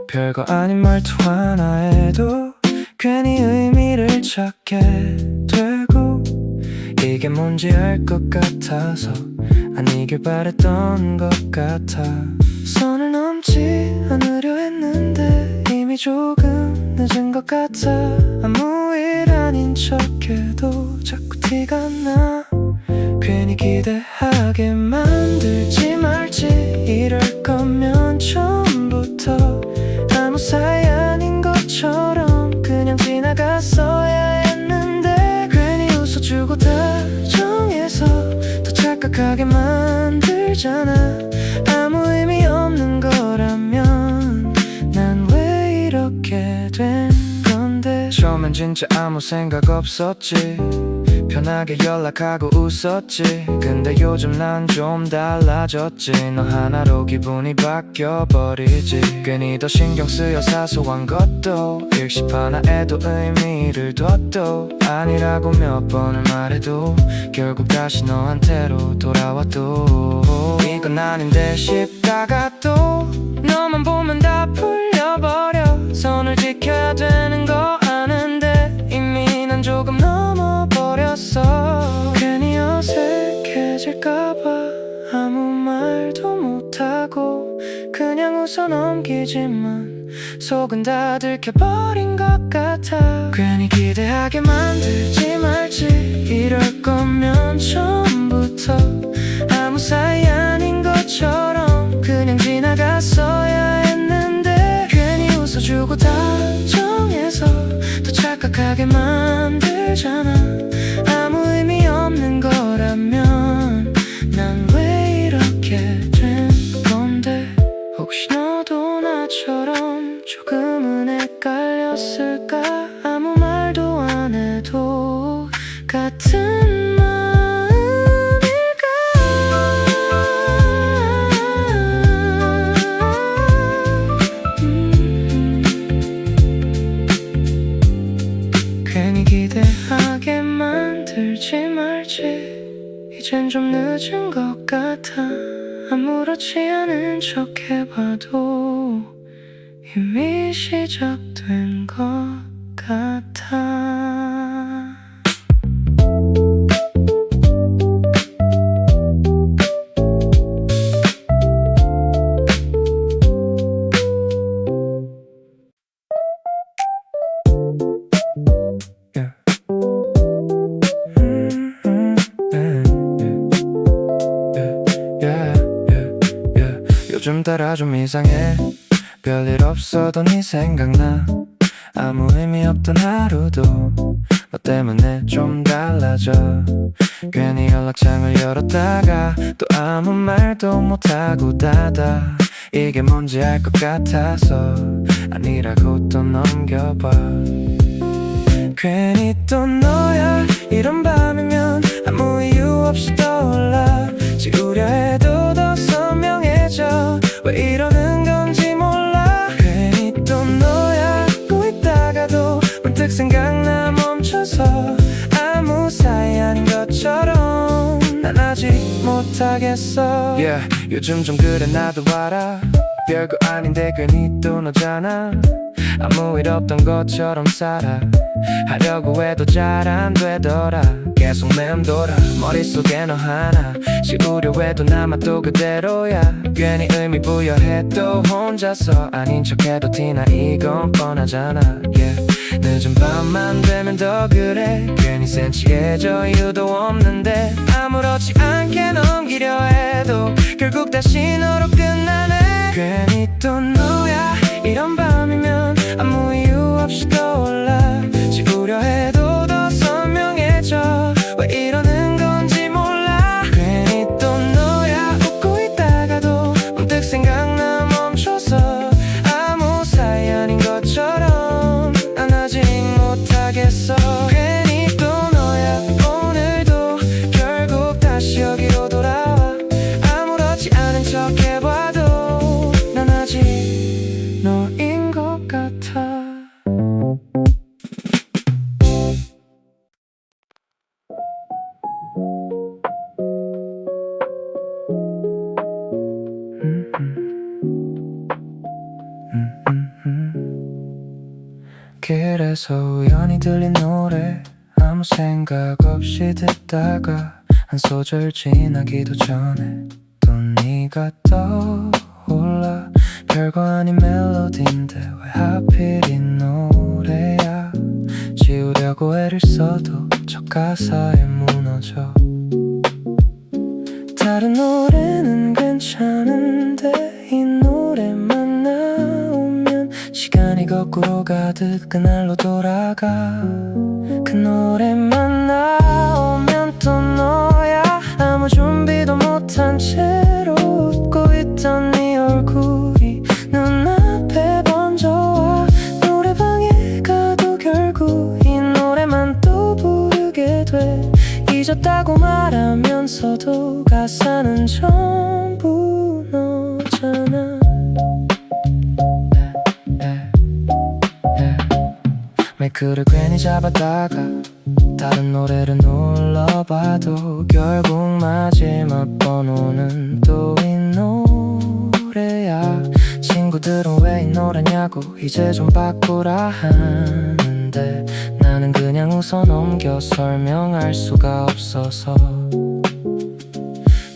별거 아닌 말투 하나에도 괜히 의미를 찾게 되고. 이게 뭔지 알 것 같아서 아니길 바랬던 것 같아. 선을 넘지 않으려 했는데 이미 조금 늦은 것 같아. 아무 일 아닌 척해도 자꾸 티가 나. 괜히 기대하게 만들지 말지. 이럴 거면 처음부터 아무 사이 아닌 것처럼 그냥 지나갔어야 했는데. 괜히 웃어주고 다정해서 더 착각하게 만들잖아. 아무 의미 없는 거라면 난 왜 이렇게 된 건데. 처음엔 진짜 아무 생각 없었지. 편하게 연락하고 웃었지. 근데 요즘 난 좀 달라졌지. 너 하나로 기분이 바뀌어버리지. 괜히 더 신경 쓰여 사소한 것도 일십 하나에도 의미를 둬도 아니라고 몇 번을 말해도 결국 다시 너한테로 돌아와도 이건 아닌데 싶다가 또 너만 보면 다 풀려버려. 선을 지켜야 되는 거 아는데 이미 난 조금 넘어버렸어. 괜히 어색해질까봐 아무 말도 못하고 그냥 웃어 넘기지만 속은 다 들켜버린 것 같아. 괜히 기대하게 만들지 말지. 이럴 거면 처음부터 아무 사이 아닌 것처럼 그냥 지나갔어야 했는데. 괜히 웃어주고 다정해서 더 착각하게 만들잖아. 아무 의미 없는 거라면 난 왜 이렇게 된 건데. 혹시 너도 나처럼 조금은 헷갈렸을까. 아무 말도 안 해도 같은 마음일까. 괜히 기대하게 만들지 말지. 이젠 좀 늦은 것 같아. 아무렇지 않은 척 해봐도 이미 시작된 것 같아. 뭔가 좀 이상해. 별일 없어도 네 생각나. 아무 의미 없던 하루도 너 때문에 좀 달라져. 괜히 연락창을 열었다가 또 아무 말도 못하고 닫아. 이게 뭔지 알 것 같아서 아니라고 또 넘겨봐. 괜히 또 너야. 이런 밤이면 아무 이유 없이 떠올라. 지우려 해도 더 선명해져. 왜 이러는 건지 몰라. 괜히 또 너야. 웃고 있다가도 문득 생각나 멈춰서. 아무 사이 아닌 것처럼 난 아직 못하겠어. Yeah, 요즘 좀 그래 나도 알아. 별거 아닌데 괜히 또 너잖아. 아무 일 없던 것처럼 살아. 하려고 해도 잘 안 되더라. 계속 맴돌아 머릿속에 너 하나. 지우려 해도 남아 또 그대로야. 괜히 의미 부여해도 혼자서 아닌 척해도 티나. 이건 뻔하잖아. Yeah. 늦은 밤만 되면 더 그래. 괜히 센치해져 이유도 없는데. 아무렇지 않게 넘기려 해도 결국 다시 너로 끝나네. 괜히 또 너야. 이런 밤이면 아무 이유 없이 떠올라. 지우려 해도 더 선명해져. 왜 이러는 건지 몰라. 괜히 또 너야. 웃고 있다가도 문득 생각나 멈춰서. 아무 사이 아닌 것처럼 난 아직 못하겠어. 괜히 또 너야. 오늘도 결국 다시 여기로 돌아와. 아무렇지 않은 척 해봐도 난 아직 너인 것 같아. 길에서 우연히 들린 노래. 아무 생각 없이 듣다가 한 소절 지나기도 전에 또 네가 떠올라. 별거 아닌 멜로디인데 왜 하필 이 노래야. 지우려고 애를 써도 저 가사에 무너져. 다른 노래는 괜찮은데 이 노래만 나오면 시간이 거꾸로 가듯 그날로 돌아가. 그 노래만 나오면 또 너야. 아무 준비도 못한 채로 웃고 있던 네 얼굴이 눈앞에 번져와. 노래방에 가도 결국 이 노래만 또 부르게 돼. 잊었다고 말하면서도 가사는 전부 너잖아. 마이크를 괜히 잡았다가 다른 노래를 눌러봐도 결국 마지막 번호는 또 이 노래야. 친구들은 왜 이 노래냐고 이제 좀 바꾸라 하는데 나는 그냥 웃어 넘겨 설명할 수가 없어서.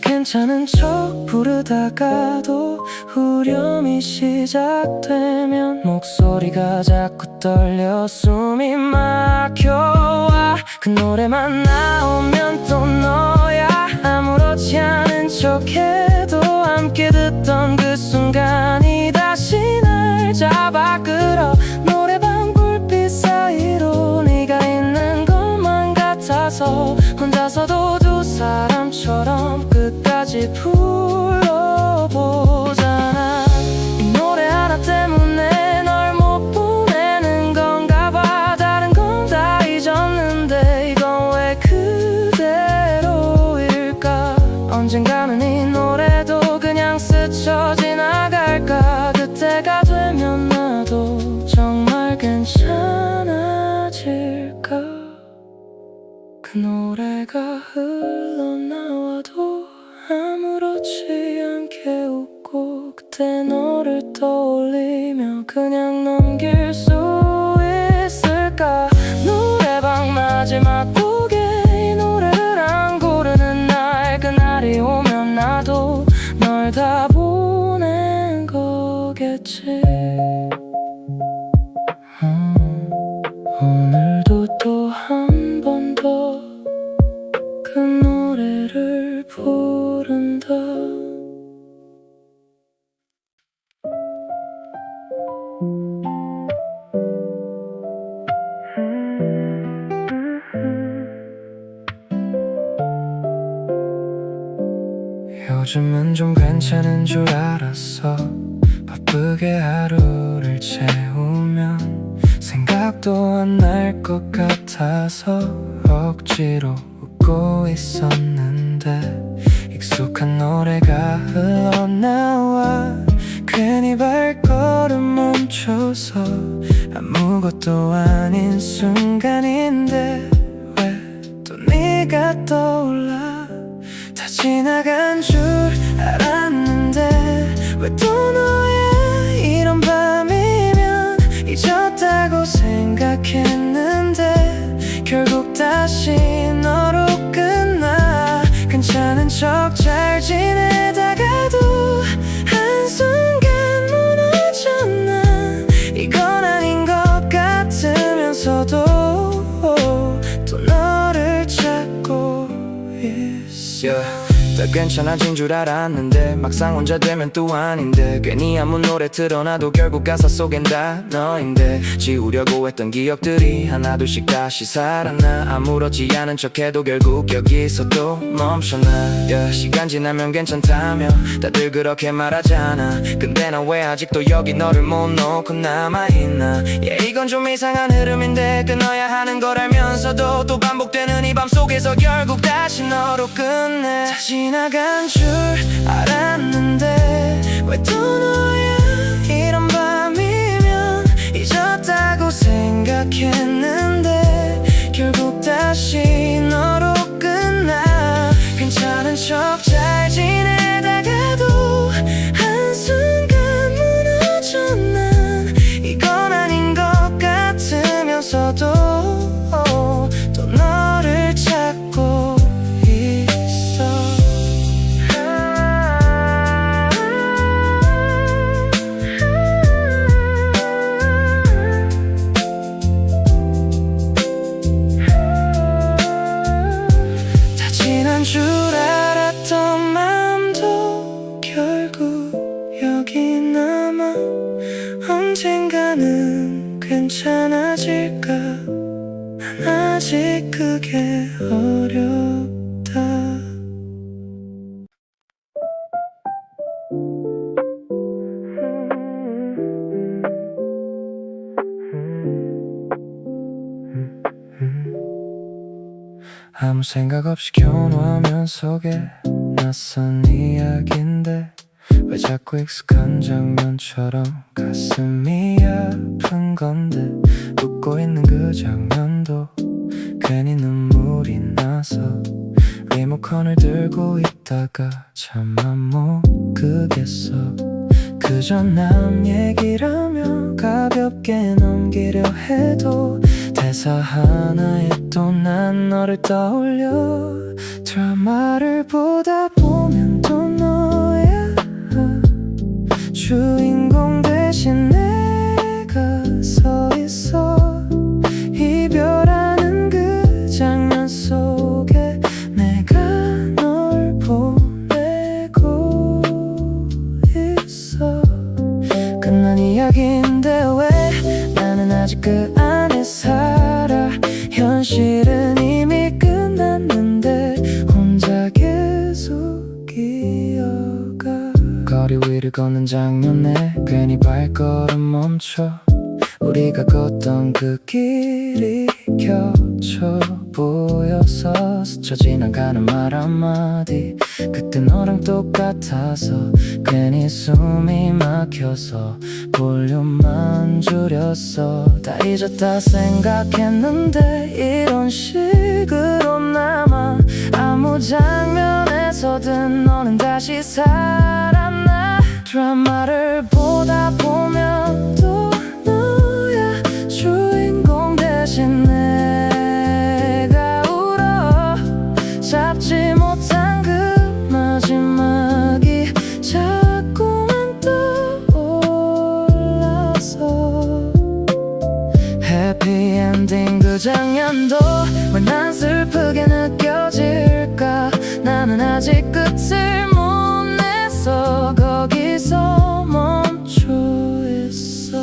괜찮은 척 부르다가도 후렴이 시작되면 목소리가 자꾸 떨려 숨이 막혀와. 그 노래만 나오면 또 너야. 아무렇지 않은 척해도 함께 듣던 그 순간이 다시 날 잡아 끌어. 노래방 불빛 사이로 네가 있는 것만 같아서 혼자서도 두 사람처럼 끝까지 불러보잖아. 이 노래 하나 때문에 널 못 보내는 건가 봐. 다른 건 다 잊었는데 이건 왜 그대로일까. 언젠가는 이 노래도 그냥 스쳐 지나갈까. 그때가 되면 나도 정말 괜찮아질까. 그 노래가 흘러나와도 아무렇지 않게 웃고 그때 너를 떠올리며 그냥 넘길 수 있을까. 노래방 마지막 곡에 이 노래를 안 고르는 날. 그날이 오면 나도 널 다 보낸 거겠지. 오늘도 또 한 번 더 그 노래를 부른다. 요즘은 좀 괜찮은 줄 알았어. 바쁘게 하루를 채우면 생각도 안 날 것 같아서 억지로 웃고 있었는데 익숙한 노래가 흘러나와 괜히 발걸음 멈춰서 아무것도 아닌 순간인데 왜 또 네가 떠올라. 다 지나간 줄 알았는데 왜 또 너야. 이런 밤이면 잊었다고 생각했는데 결국 다시 너로 끝나. 괜찮은 척 잘 지내다가도 한순간 무너져. 난 이건 아닌 것 같으면서도 또 너를 찾고 있어. 다 괜찮아진 줄 알았는데 막상 혼자 되면 또 아닌데 괜히 아무 노래 틀어놔도 결국 가사 속엔 다 너인데 지우려고 했던 기억들이 하나둘씩 다시 살아나. 아무렇지 않은 척해도 결국 여기서 또 멈춰나. 시간 지나면 괜찮다며 다들 그렇게 말하잖아. 근데 나 왜 아직도 여기 너를 못 놓고 남아있나. 이건 좀 이상한 흐름인데 끊어야 하는 걸 알면서도 또 반복되는 이 밤 속에서 결국 다시 너로 끝내. 다 지나간 줄 알았는데 왜 또 너야. 이런 밤이면 잊었다고 생각했는데 결국 다시 너로 끝나. 괜찮은 척 잘 지내다가도 한순간 무너져. 난 이건 아닌 것 같으면서도 또 너를 찾고 있어. 다 지난 줄 알았던 마음도 결국 여기 남아. 언젠가는 괜찮아질까. 난 아직 그게 어렵다. 아무 생각 없이 켜놓은 화면 속에 낯선 이야기인데 왜 자꾸 익숙한 장면처럼 가슴이 아픈 건데 웃고 있는 그 장면도 괜히 눈물이 나서 리모컨을 들고 있다가 차마 못 끄겠어. 그저 남 얘기라며 가볍게 넘기려 해도 대사 하나에 또 난 너를 떠올려. 드라마를 보다 보면 또 너야. 주인공 대신 내가 서 있어. 이별하는 그 장면 속에 내가 널 보내고 있어. 끝난 이야기인데 왜 나는 아직 그 안에 살아. 현실은 이미 끝났는데 혼자 계속 기어가. 거리 위를 걷는 장면에 괜히 발걸음 멈춰. 우리가 걷던 그 길이 겹쳐 보여서 스쳐 지나가는 말 한마디 그때 너랑 똑같아서 괜히 숨이 막혀서 볼륨만 줄였어. 다 잊었다 생각했는데 이런 식으로 남아. 아무 장면에서든 너는 다시 살아나. 드라마를 보다 보면 또 너야. 주인공 대신 내가 울어. 잡지 못한 그 마지막이 자꾸만 떠올라서. 해피엔딩 그 장면도 왜 난 슬프게 느껴질까. 나는 아직 끝을 못 내서 거기서 멈춰 있어.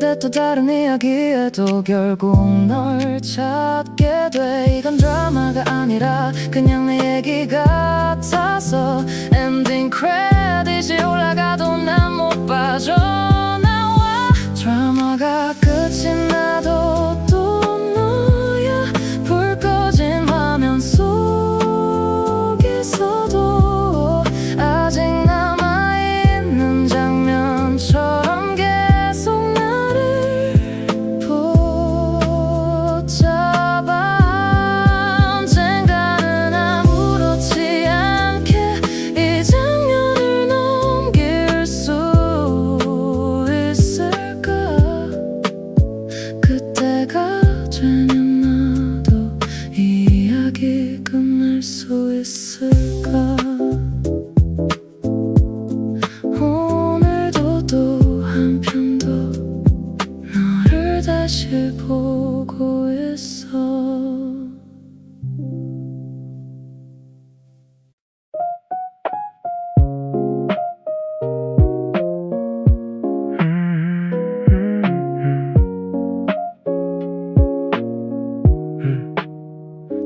근데 또 다른 이야기에도 결국 널 찾게 돼. 이건 드라마가 아니라 그냥 내 얘기 같아서 엔딩 크레딧이 올라가도 난 못 빠져나와. 드라마가 끝이 나도 또 너야. 불 꺼진 화면 속에서도 아직 남아있는 장면처럼 계속 나를 붙잡아. 언젠가는 아무렇지 않게 이 장면을 넘길 수 있을까. 그때가 되면 나도 이야기 끝낼 수 있을까. 오늘도 또 한 편 더 너를 다시 보고 있어.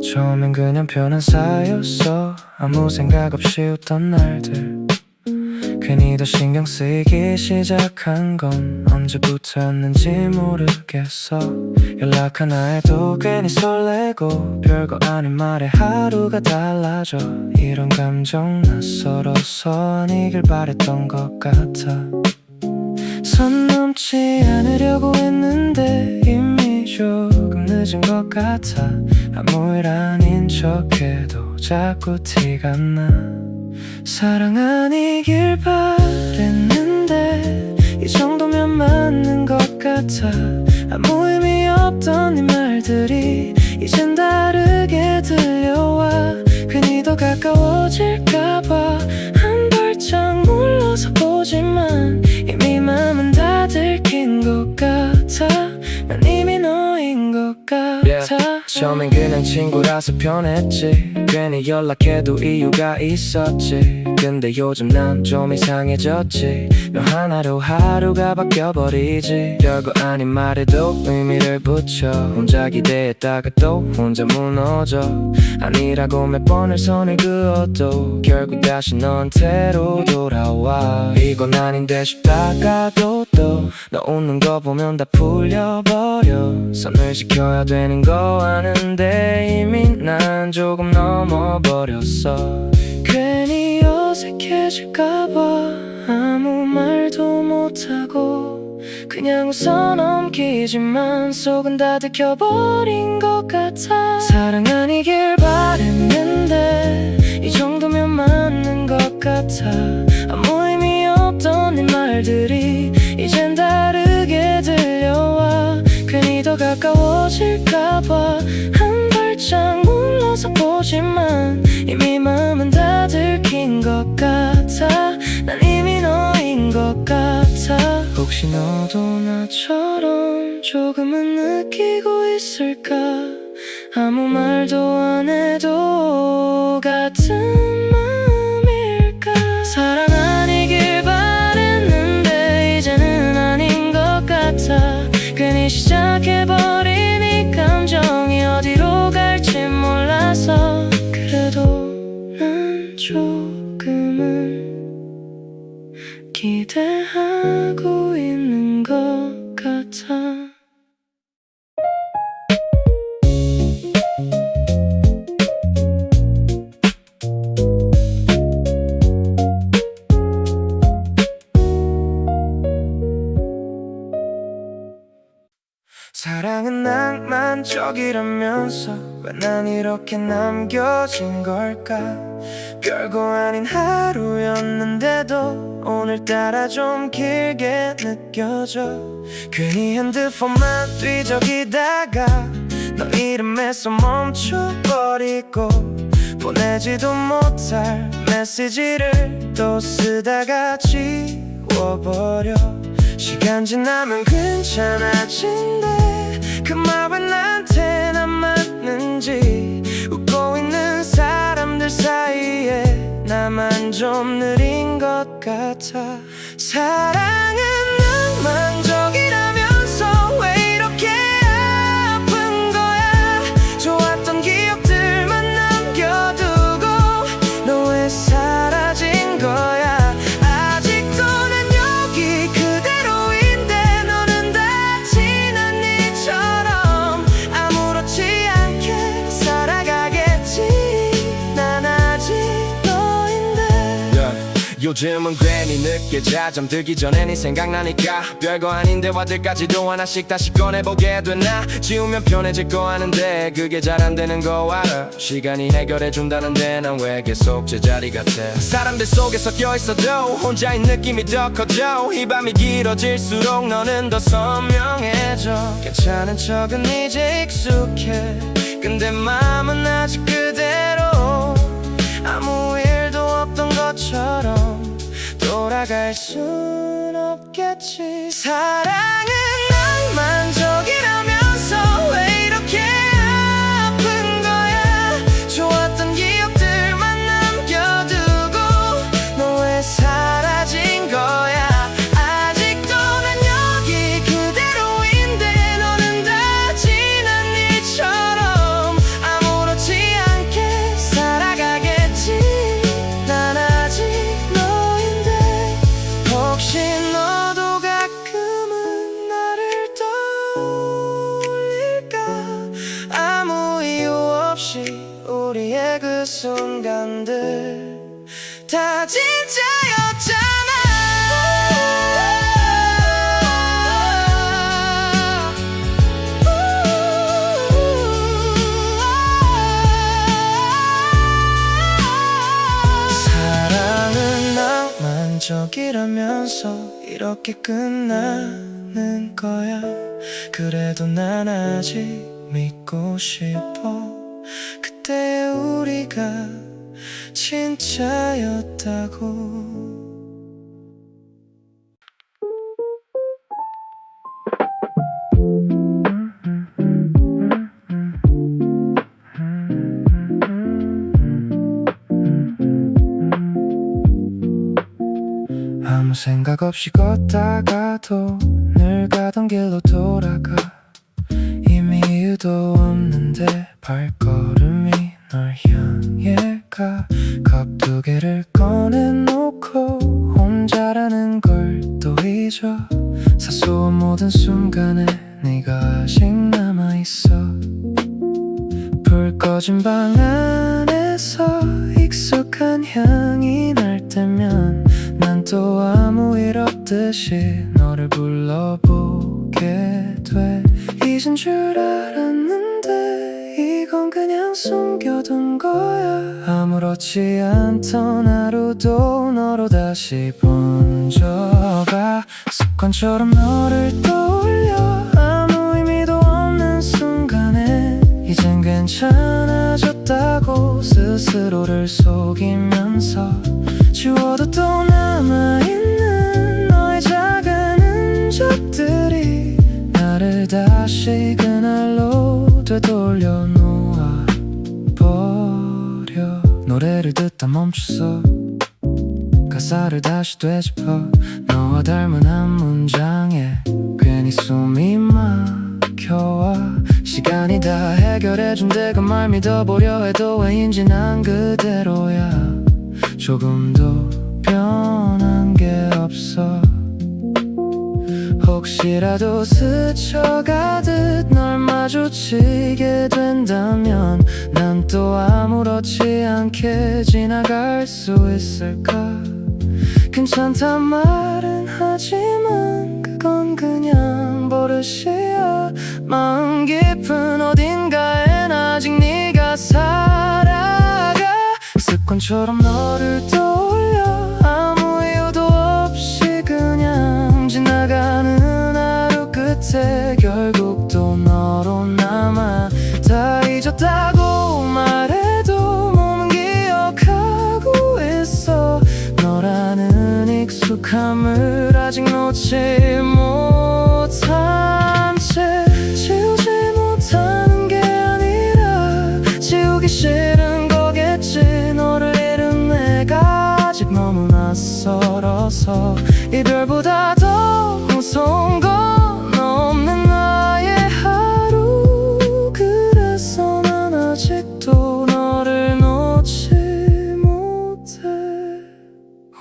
처음엔 그냥 편한 사이였어. 아무 생각 없이 웃던 날들. 괜히 더 신경 쓰이기 시작한 건 언제부터였는지 모르겠어. 연락 하나 해도 괜히 설레고 별거 아닌 말에 하루가 달라져. 이런 감정 낯설어서 아니길 바랬던 것 같아. 선 넘지 않으려고 했는데 이미 조금 늦은 것 같아. 아무 일 아닌 척해도 자꾸 티가 나. 사랑 아니길 바랬는데 이 정도면 맞는 것 같아. 아무 의미 없던 네 말들이 이젠 다르게 들려와. 괜히 더 가까워질까봐 한 발짝 물러서 보지만 이미 맘은 다 들킨 것 같아. 난 이미 너인 것 같아. 처음엔 그냥 친구라서 편했지. 괜히 연락해도 이유가 있었지. 근데 요즘 난 좀 이상해졌지. 너 하나로 하루가 바뀌어버리지. 별거 아닌 말에도 의미를 붙여. 혼자 기대했다가 또 혼자 무너져. 아니라고 몇 번을 선을 그어도 결국 다시 너한테로 돌아와. 이건 아닌데 싶다가도 또 너 웃는 거 보면 다 풀려버려. 선을 지켜야 되는 거 아는데 이미 난 조금 넘어버렸어. 괜히 어색해질까봐 아무 말도 못하고 그냥 웃어 넘기지만 속은 다 들켜버린 것 같아. 사랑 아니길 바랬는데 이 정도면 맞는 것 같아. 아무 의미 없던 네 말들이 이젠 다르게 들려와. 괜히 더 가까워질까봐 한 발짝 물러서 보지만 이미 마음은 다 들킨 것 같아. 난 이미 너인 것 같아. 혹시 너도 나처럼 조금은 느끼고 있을까. 아무 말도 안 해도 같은 마음일까. 사랑 아니길 바랬는데 이제는 아닌 것 같아. 괜히 시작해버린 이 감정이 어디로 갈지 몰라서. 그래도 난 조금은 기대하고 있는 것 같아. 사랑은 낭만적이라면서 왜 난 이렇게 남겨진 걸까. 별거 아닌 하루였는데도 오늘따라 좀 길게 느껴져. 괜히 핸드폰만 뒤적이다가 너 이름에서 멈춰버리고 보내지도 못할 메시지를 또 쓰다가 지워버려. 시간 지나면 괜찮아진대. 그 말 왜 나한테 안 맞는지. 웃고 있는 사람들 사이에 나만 좀 느린 것 같아. 사랑은 낭만적이라면서 요즘은 괜히 늦게 자 잠들기 전에 네 생각나니까 별거 아닌 대화들까지도 하나씩 다시 꺼내보게 되나. 지우면 편해질 거 아는데 그게 잘 안 되는 거 알아. 시간이 해결해준다는데 난 왜 계속 제자리 같아. 사람들 속에 섞여 있어도 혼자인 느낌이 더 커져. 이 밤이 길어질수록 너는 더 선명해져. 괜찮은 척은 이제 익숙해. 근데 마음은 아직 그대로. 아무 일도 없던 것처럼 돌아갈 순 없겠지. 사랑은 낭만적이라면서 왜 이렇게 아픈 거야. 좋았던 기억들만 남겨두고 너 왜 사라진 거야. 아직도 난 여기 그대로인데 너는 다 지난 일처럼 아무렇지 않게 살아가겠지. 난 아직 너인데 혹시 너도 가끔은 나를 떠올릴까. 아무 이유 없이 우리의 그 순간들 다 진짜였잖아. 사랑은 낭만적이라면서 이렇게 끝나는 거야. 그래도 난 아직 믿고 싶어. 그때 우리가 진짜였다고. 아무 생각 없이 걷다가도 늘 가던 길로 돌아가. 이미 이유도 없는데 발걸음이 널 향해 가. 컵 두 개를 꺼내놓고 혼자라는 걸 또 잊어. 사소한 모든 순간에 네가 아직 남아있어. 불 꺼진 방 안에서 익숙한 향이 날 때면 난 또 아무 일 없듯이 너를 불러보게 돼. 잊은 줄 알았는데 이건 그냥 숨겨둔 거야. 아무렇지 않던 하루도 너로 다시 번져가. 습관처럼 너를 떠올려. 아무 의미도 없는 순간에 이젠 괜찮아졌다고 스스로를 속이면서 지워도 또 남아있는 너의 작은 흔적들이 나를 다시 그날로 되돌려 놓아버려. 노래를 듣다 멈췄어. 가사를 다시 되짚어. 너와 닮은 한 문장에 괜히 숨이 막혀와. 시간이 다 해결해준 내가 말 믿어보려 해도 왜인지 난 그대로야. 조금도 변한 게 없어. 혹시라도 스쳐가듯 널 마주치게 된다면 난 또 아무렇지 않게 지나갈 수 있을까. 괜찮단 말은 하지만 그건 그냥 버릇이야. 마음 깊은 어딘가엔 아직 네가 살아가. 습관처럼 너를 떠올려. 아무 이유도 없이 그냥 지나가는 하루 끝에 결국 또 너로 남아. 다 잊었다고 말해도 몸은 기억하고 있어. 너라는 익숙함을 아직 놓지 못한 채. 지우지 못하는 게 아니라 지우기 싫은 거겠지. 너를 잃은 내가 아직 너무 낯설어서. 이별보다 더 무서운 건 없는 나의 하루. 그래서 난 아직도 너를 놓지 못해.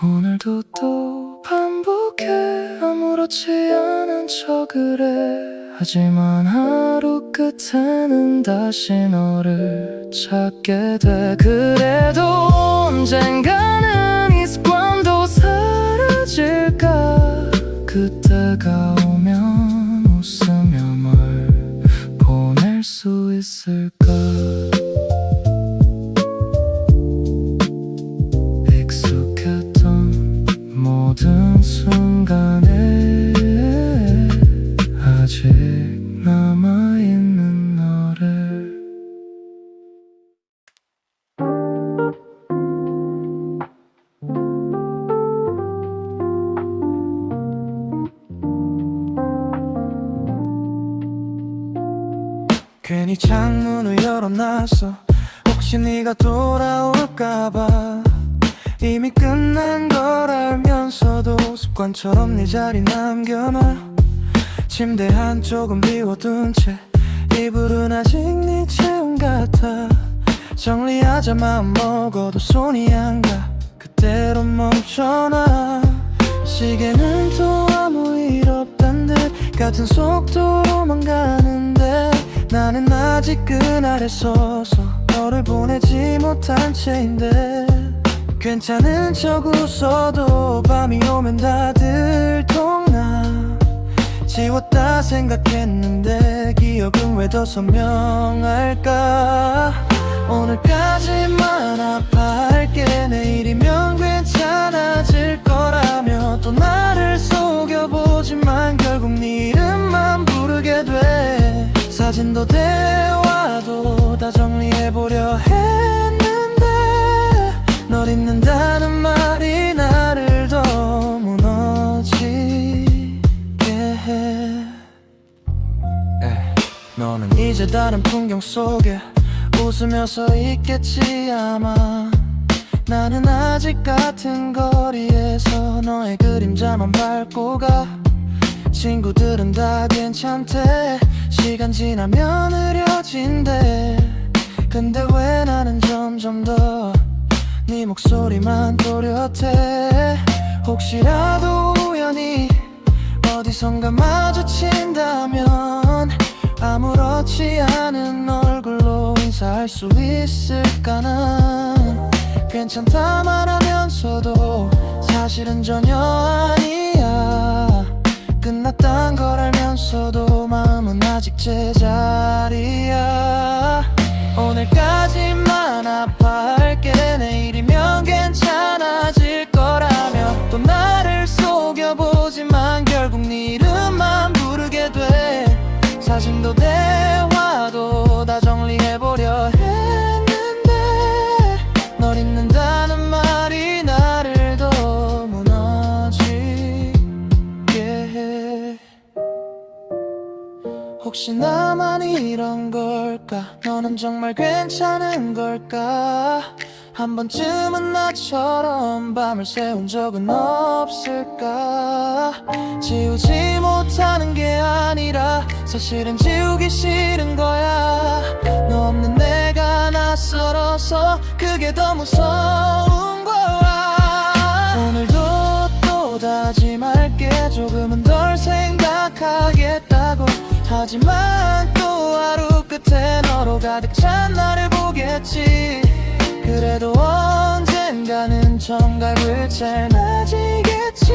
오늘도 또 반복해. 아무렇지 않은 척을 해. 하지만 하루 끝에는 다시 너를 찾게 돼. 그래도 언젠가는 이 습관도 그때가 오면 웃으며 뭘 보낼 수 있을까. 익숙했던 모든 순간에 아직 남아있는 너를. 괜히 창문을 열어놨어. 혹시 네가 돌아올까봐. 이미 끝난 걸 알면서도 습관처럼 네 자리 남겨놔. 침대 한쪽은 비워둔 채 이불은 아직 네 체온 같아. 정리하자 마음 먹어도 손이 안 가. 그대로 멈춰놔. 시계는 또 아무 일 없단 듯 같은 속도로만 가는데 나는 아직 그날에 서서 너를 보내지 못한 채인데. 괜찮은 척 웃어도 밤이 오면 다 들통나. 지웠다 생각했는데 기억은 왜 더 선명할까. 오늘까지만 아파할게. 내일이면 괜찮아질 거라며 또 나를 속여보지만 결국 네 이름만 부르게 돼. 사진도 대화도 다 정리해보려 했는데 널 잊는다는 말이 나를 더 무너지게 해. 너는 이제 다른 풍경 속에 웃으며 서 있겠지 아마. 나는 아직 같은 거리에서 너의 그림자만 밟고 가. 친구들은 다 괜찮대. 시간 지나면 흐려진대. 근데 왜 나는 점점 더 네 목소리만 또렷해. 혹시라도 우연히 어디선가 마주친다면 아무렇지 않은 얼굴로 인사할 수 있을까. 난 괜찮다 말하면서도 사실은 전혀 아니야. 끝났단 걸 알면서도 마음은 아직 제자리야. 오늘까지만 아파할게. 내일이면 괜찮아질 거라며 또 나를 속여보지만 결국 네 이름만 부르게 돼. 사진도 대화도 다 정리해보려 했는데 널 잊는다는 말이 나를 더 무너지게 해. 혹시 나만 이런 걸까. 너는 정말 괜찮은 걸까. 한 번쯤은 나처럼 밤을 새운 적은 없을까. 지우지 못하는 게 아니라 사실은 지우기 싫은 거야. 너 없는 내가 낯설어서 그게 더 무서운 거야. 오늘도 또 다짐할게. 조금은 덜 생각하겠다고. 하지만 또 하루 끝에 너로 가득 찬 나를 보겠지. 그래도 언젠가는 정갈을 짧아지겠지.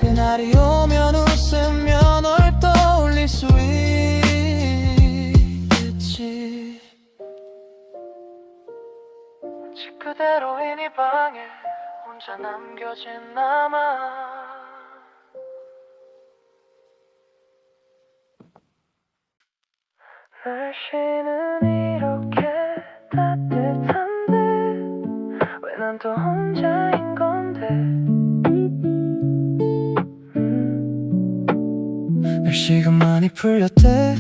그날이 오면 웃으며 널 떠올릴 수 있겠지. 그대로인 이 방에 혼자 남겨진 나만. 날씨는 이렇게 따뜻한데 왜 난 또 혼자인 건데. 날씨가 많이 풀렸대.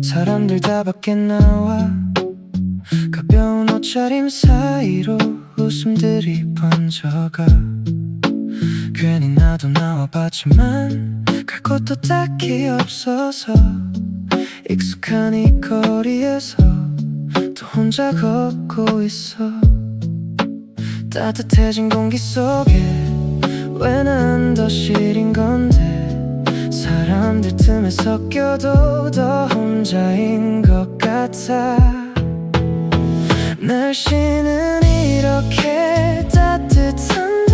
사람들 다 밖에 나와. 가벼운 옷차림 사이로 웃음들이 번져가. 괜히 나도 나와봤지만 갈 곳도 딱히 없어서 익숙한 이 거리에서 또 혼자 걷고 있어. 따뜻해진 공기 속에 왜 난 더 시린 건데. 사람들 틈에 섞여도 더 혼자인 것 같아. 날씨는 이렇게 따뜻한데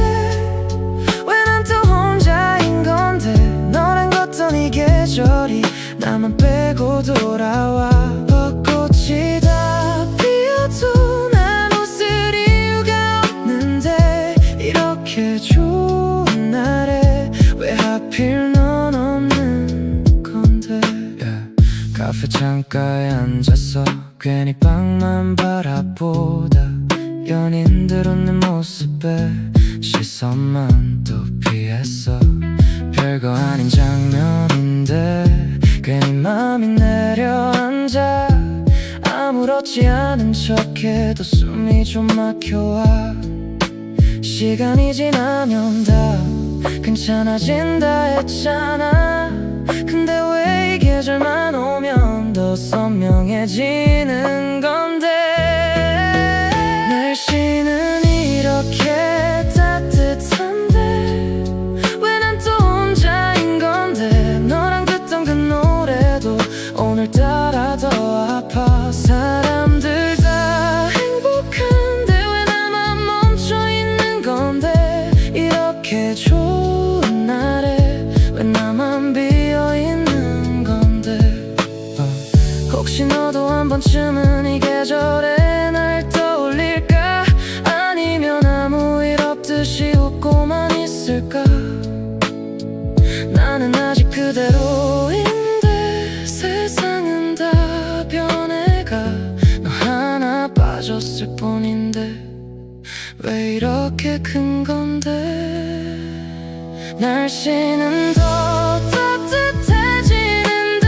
왜 난 또 혼자인 이렇게 좋은 날에 왜 하필 넌 없는 건데 카페 창가에 앉아서 괜히 방만 바라보다 연인들 웃는 모습에 시선만 또 피했어. 별거 아닌 장면인데 괜히 맘이 내려앉아. 아무렇지 않은 척해도 숨이 좀 막혀와. 시간이 지나면 다 괜찮아진다 했잖아. 근데 왜 이 계절만 오면 더 선명해지는 건데. 날씨는 이렇게 따뜻한데 왜 난 또 혼자인 건데. 너랑 듣던 그 노래도 오늘따라 더 아파. 사람들 다 행복한데 왜 나만 멈춰있는 건데. 이렇게 좋은 날에 왜 나만 비어있는 건데. 혹시 너도 한 번쯤은 이 계절에 날 떠올릴까? 아니면 아무 일 없듯이 웃고만 있을까? 나는 아직 그대로인데 세상은 다 변해가. 너 하나 빠졌을 뿐인데 왜 이렇게 큰 건데. 날씨는 더 따뜻해지는데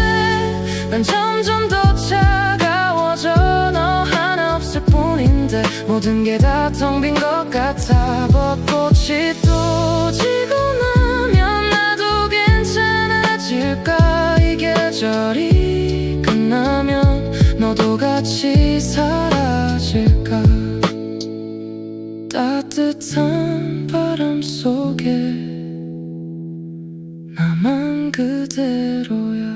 난 점점 더 차가워져. 너 하나 없을 뿐인데 모든 게 다 텅 빈 것 같아. 벚꽃이 또 지고 나면 나도 괜찮아질까? 이 계절이 끝나면 너도 같이 사라질까? 따뜻한 바람 속에 나만 그대로야.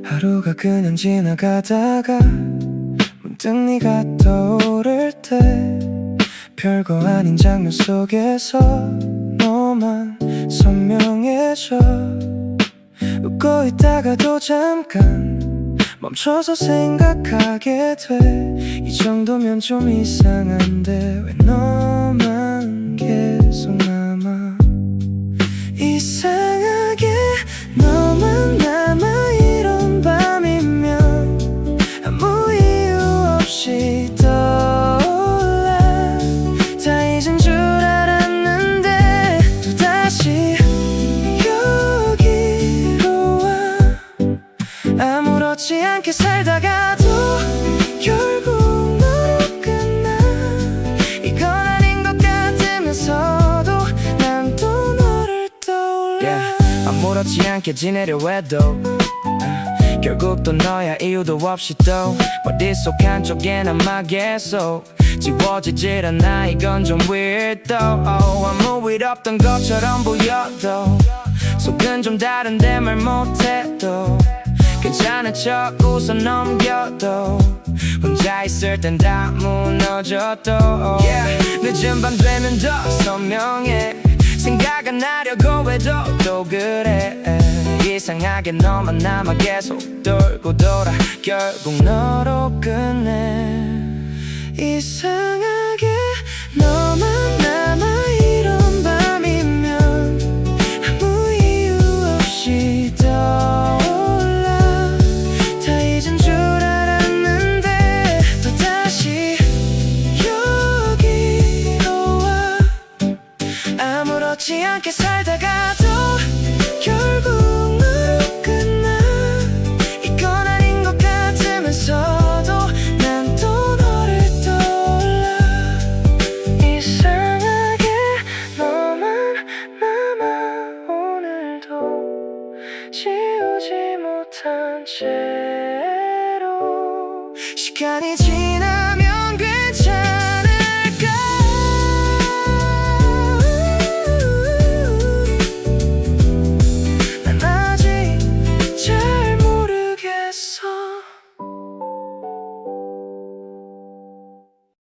하루가 그냥 지나가다가 문득 네가 떠오를 때 별거 아닌 장면 속에서 너만 선명해져. 웃고 있다가도 잠깐 멈춰서 생각하게 돼. 이 정도면 좀 이상한데 왜 너만 계속 남아. 이상하게 너만 남아. 이런 밤이면 아무 이유 없이 떠올라. 다 잊은 줄 알았는데 또다시 여기로 와. 아무렇지 않게 살다가도 결국 너로 끝나. 이건 아닌 것 같으면서도 난 또 너를 떠올라. 아무렇지 않게 지내려 해도 결국 또 너야. 이유도 없이 또 머릿속 한쪽에 남아 계속 지워지질 않아. 이건 좀 weird though. 아무 일 없던 것처럼 보여도 속은 좀 다른데 말 못해도 괜찮은 척 웃어 넘겨도 혼자 있을 땐 다 무너져도 늦은 밤 되면 더 선명해. 생각 안 하려고 해도 또 그래. 이상하게 너만 남아 계속 돌고 돌아 결국 너로 끝내. 이상하게 너만 남아. 이런 밤이면 아무 이유 없이 떠올라. 다 잊은 줄 알았는데 또다시 여기로 와. 아무렇지 않게 살다가도 결국 너로 끝나. 이건 아닌 것 같으면서도 난 또 너를 떠올라. 이상하게 너만 남아. 오늘도 지우지 못한 채로 시간이 지나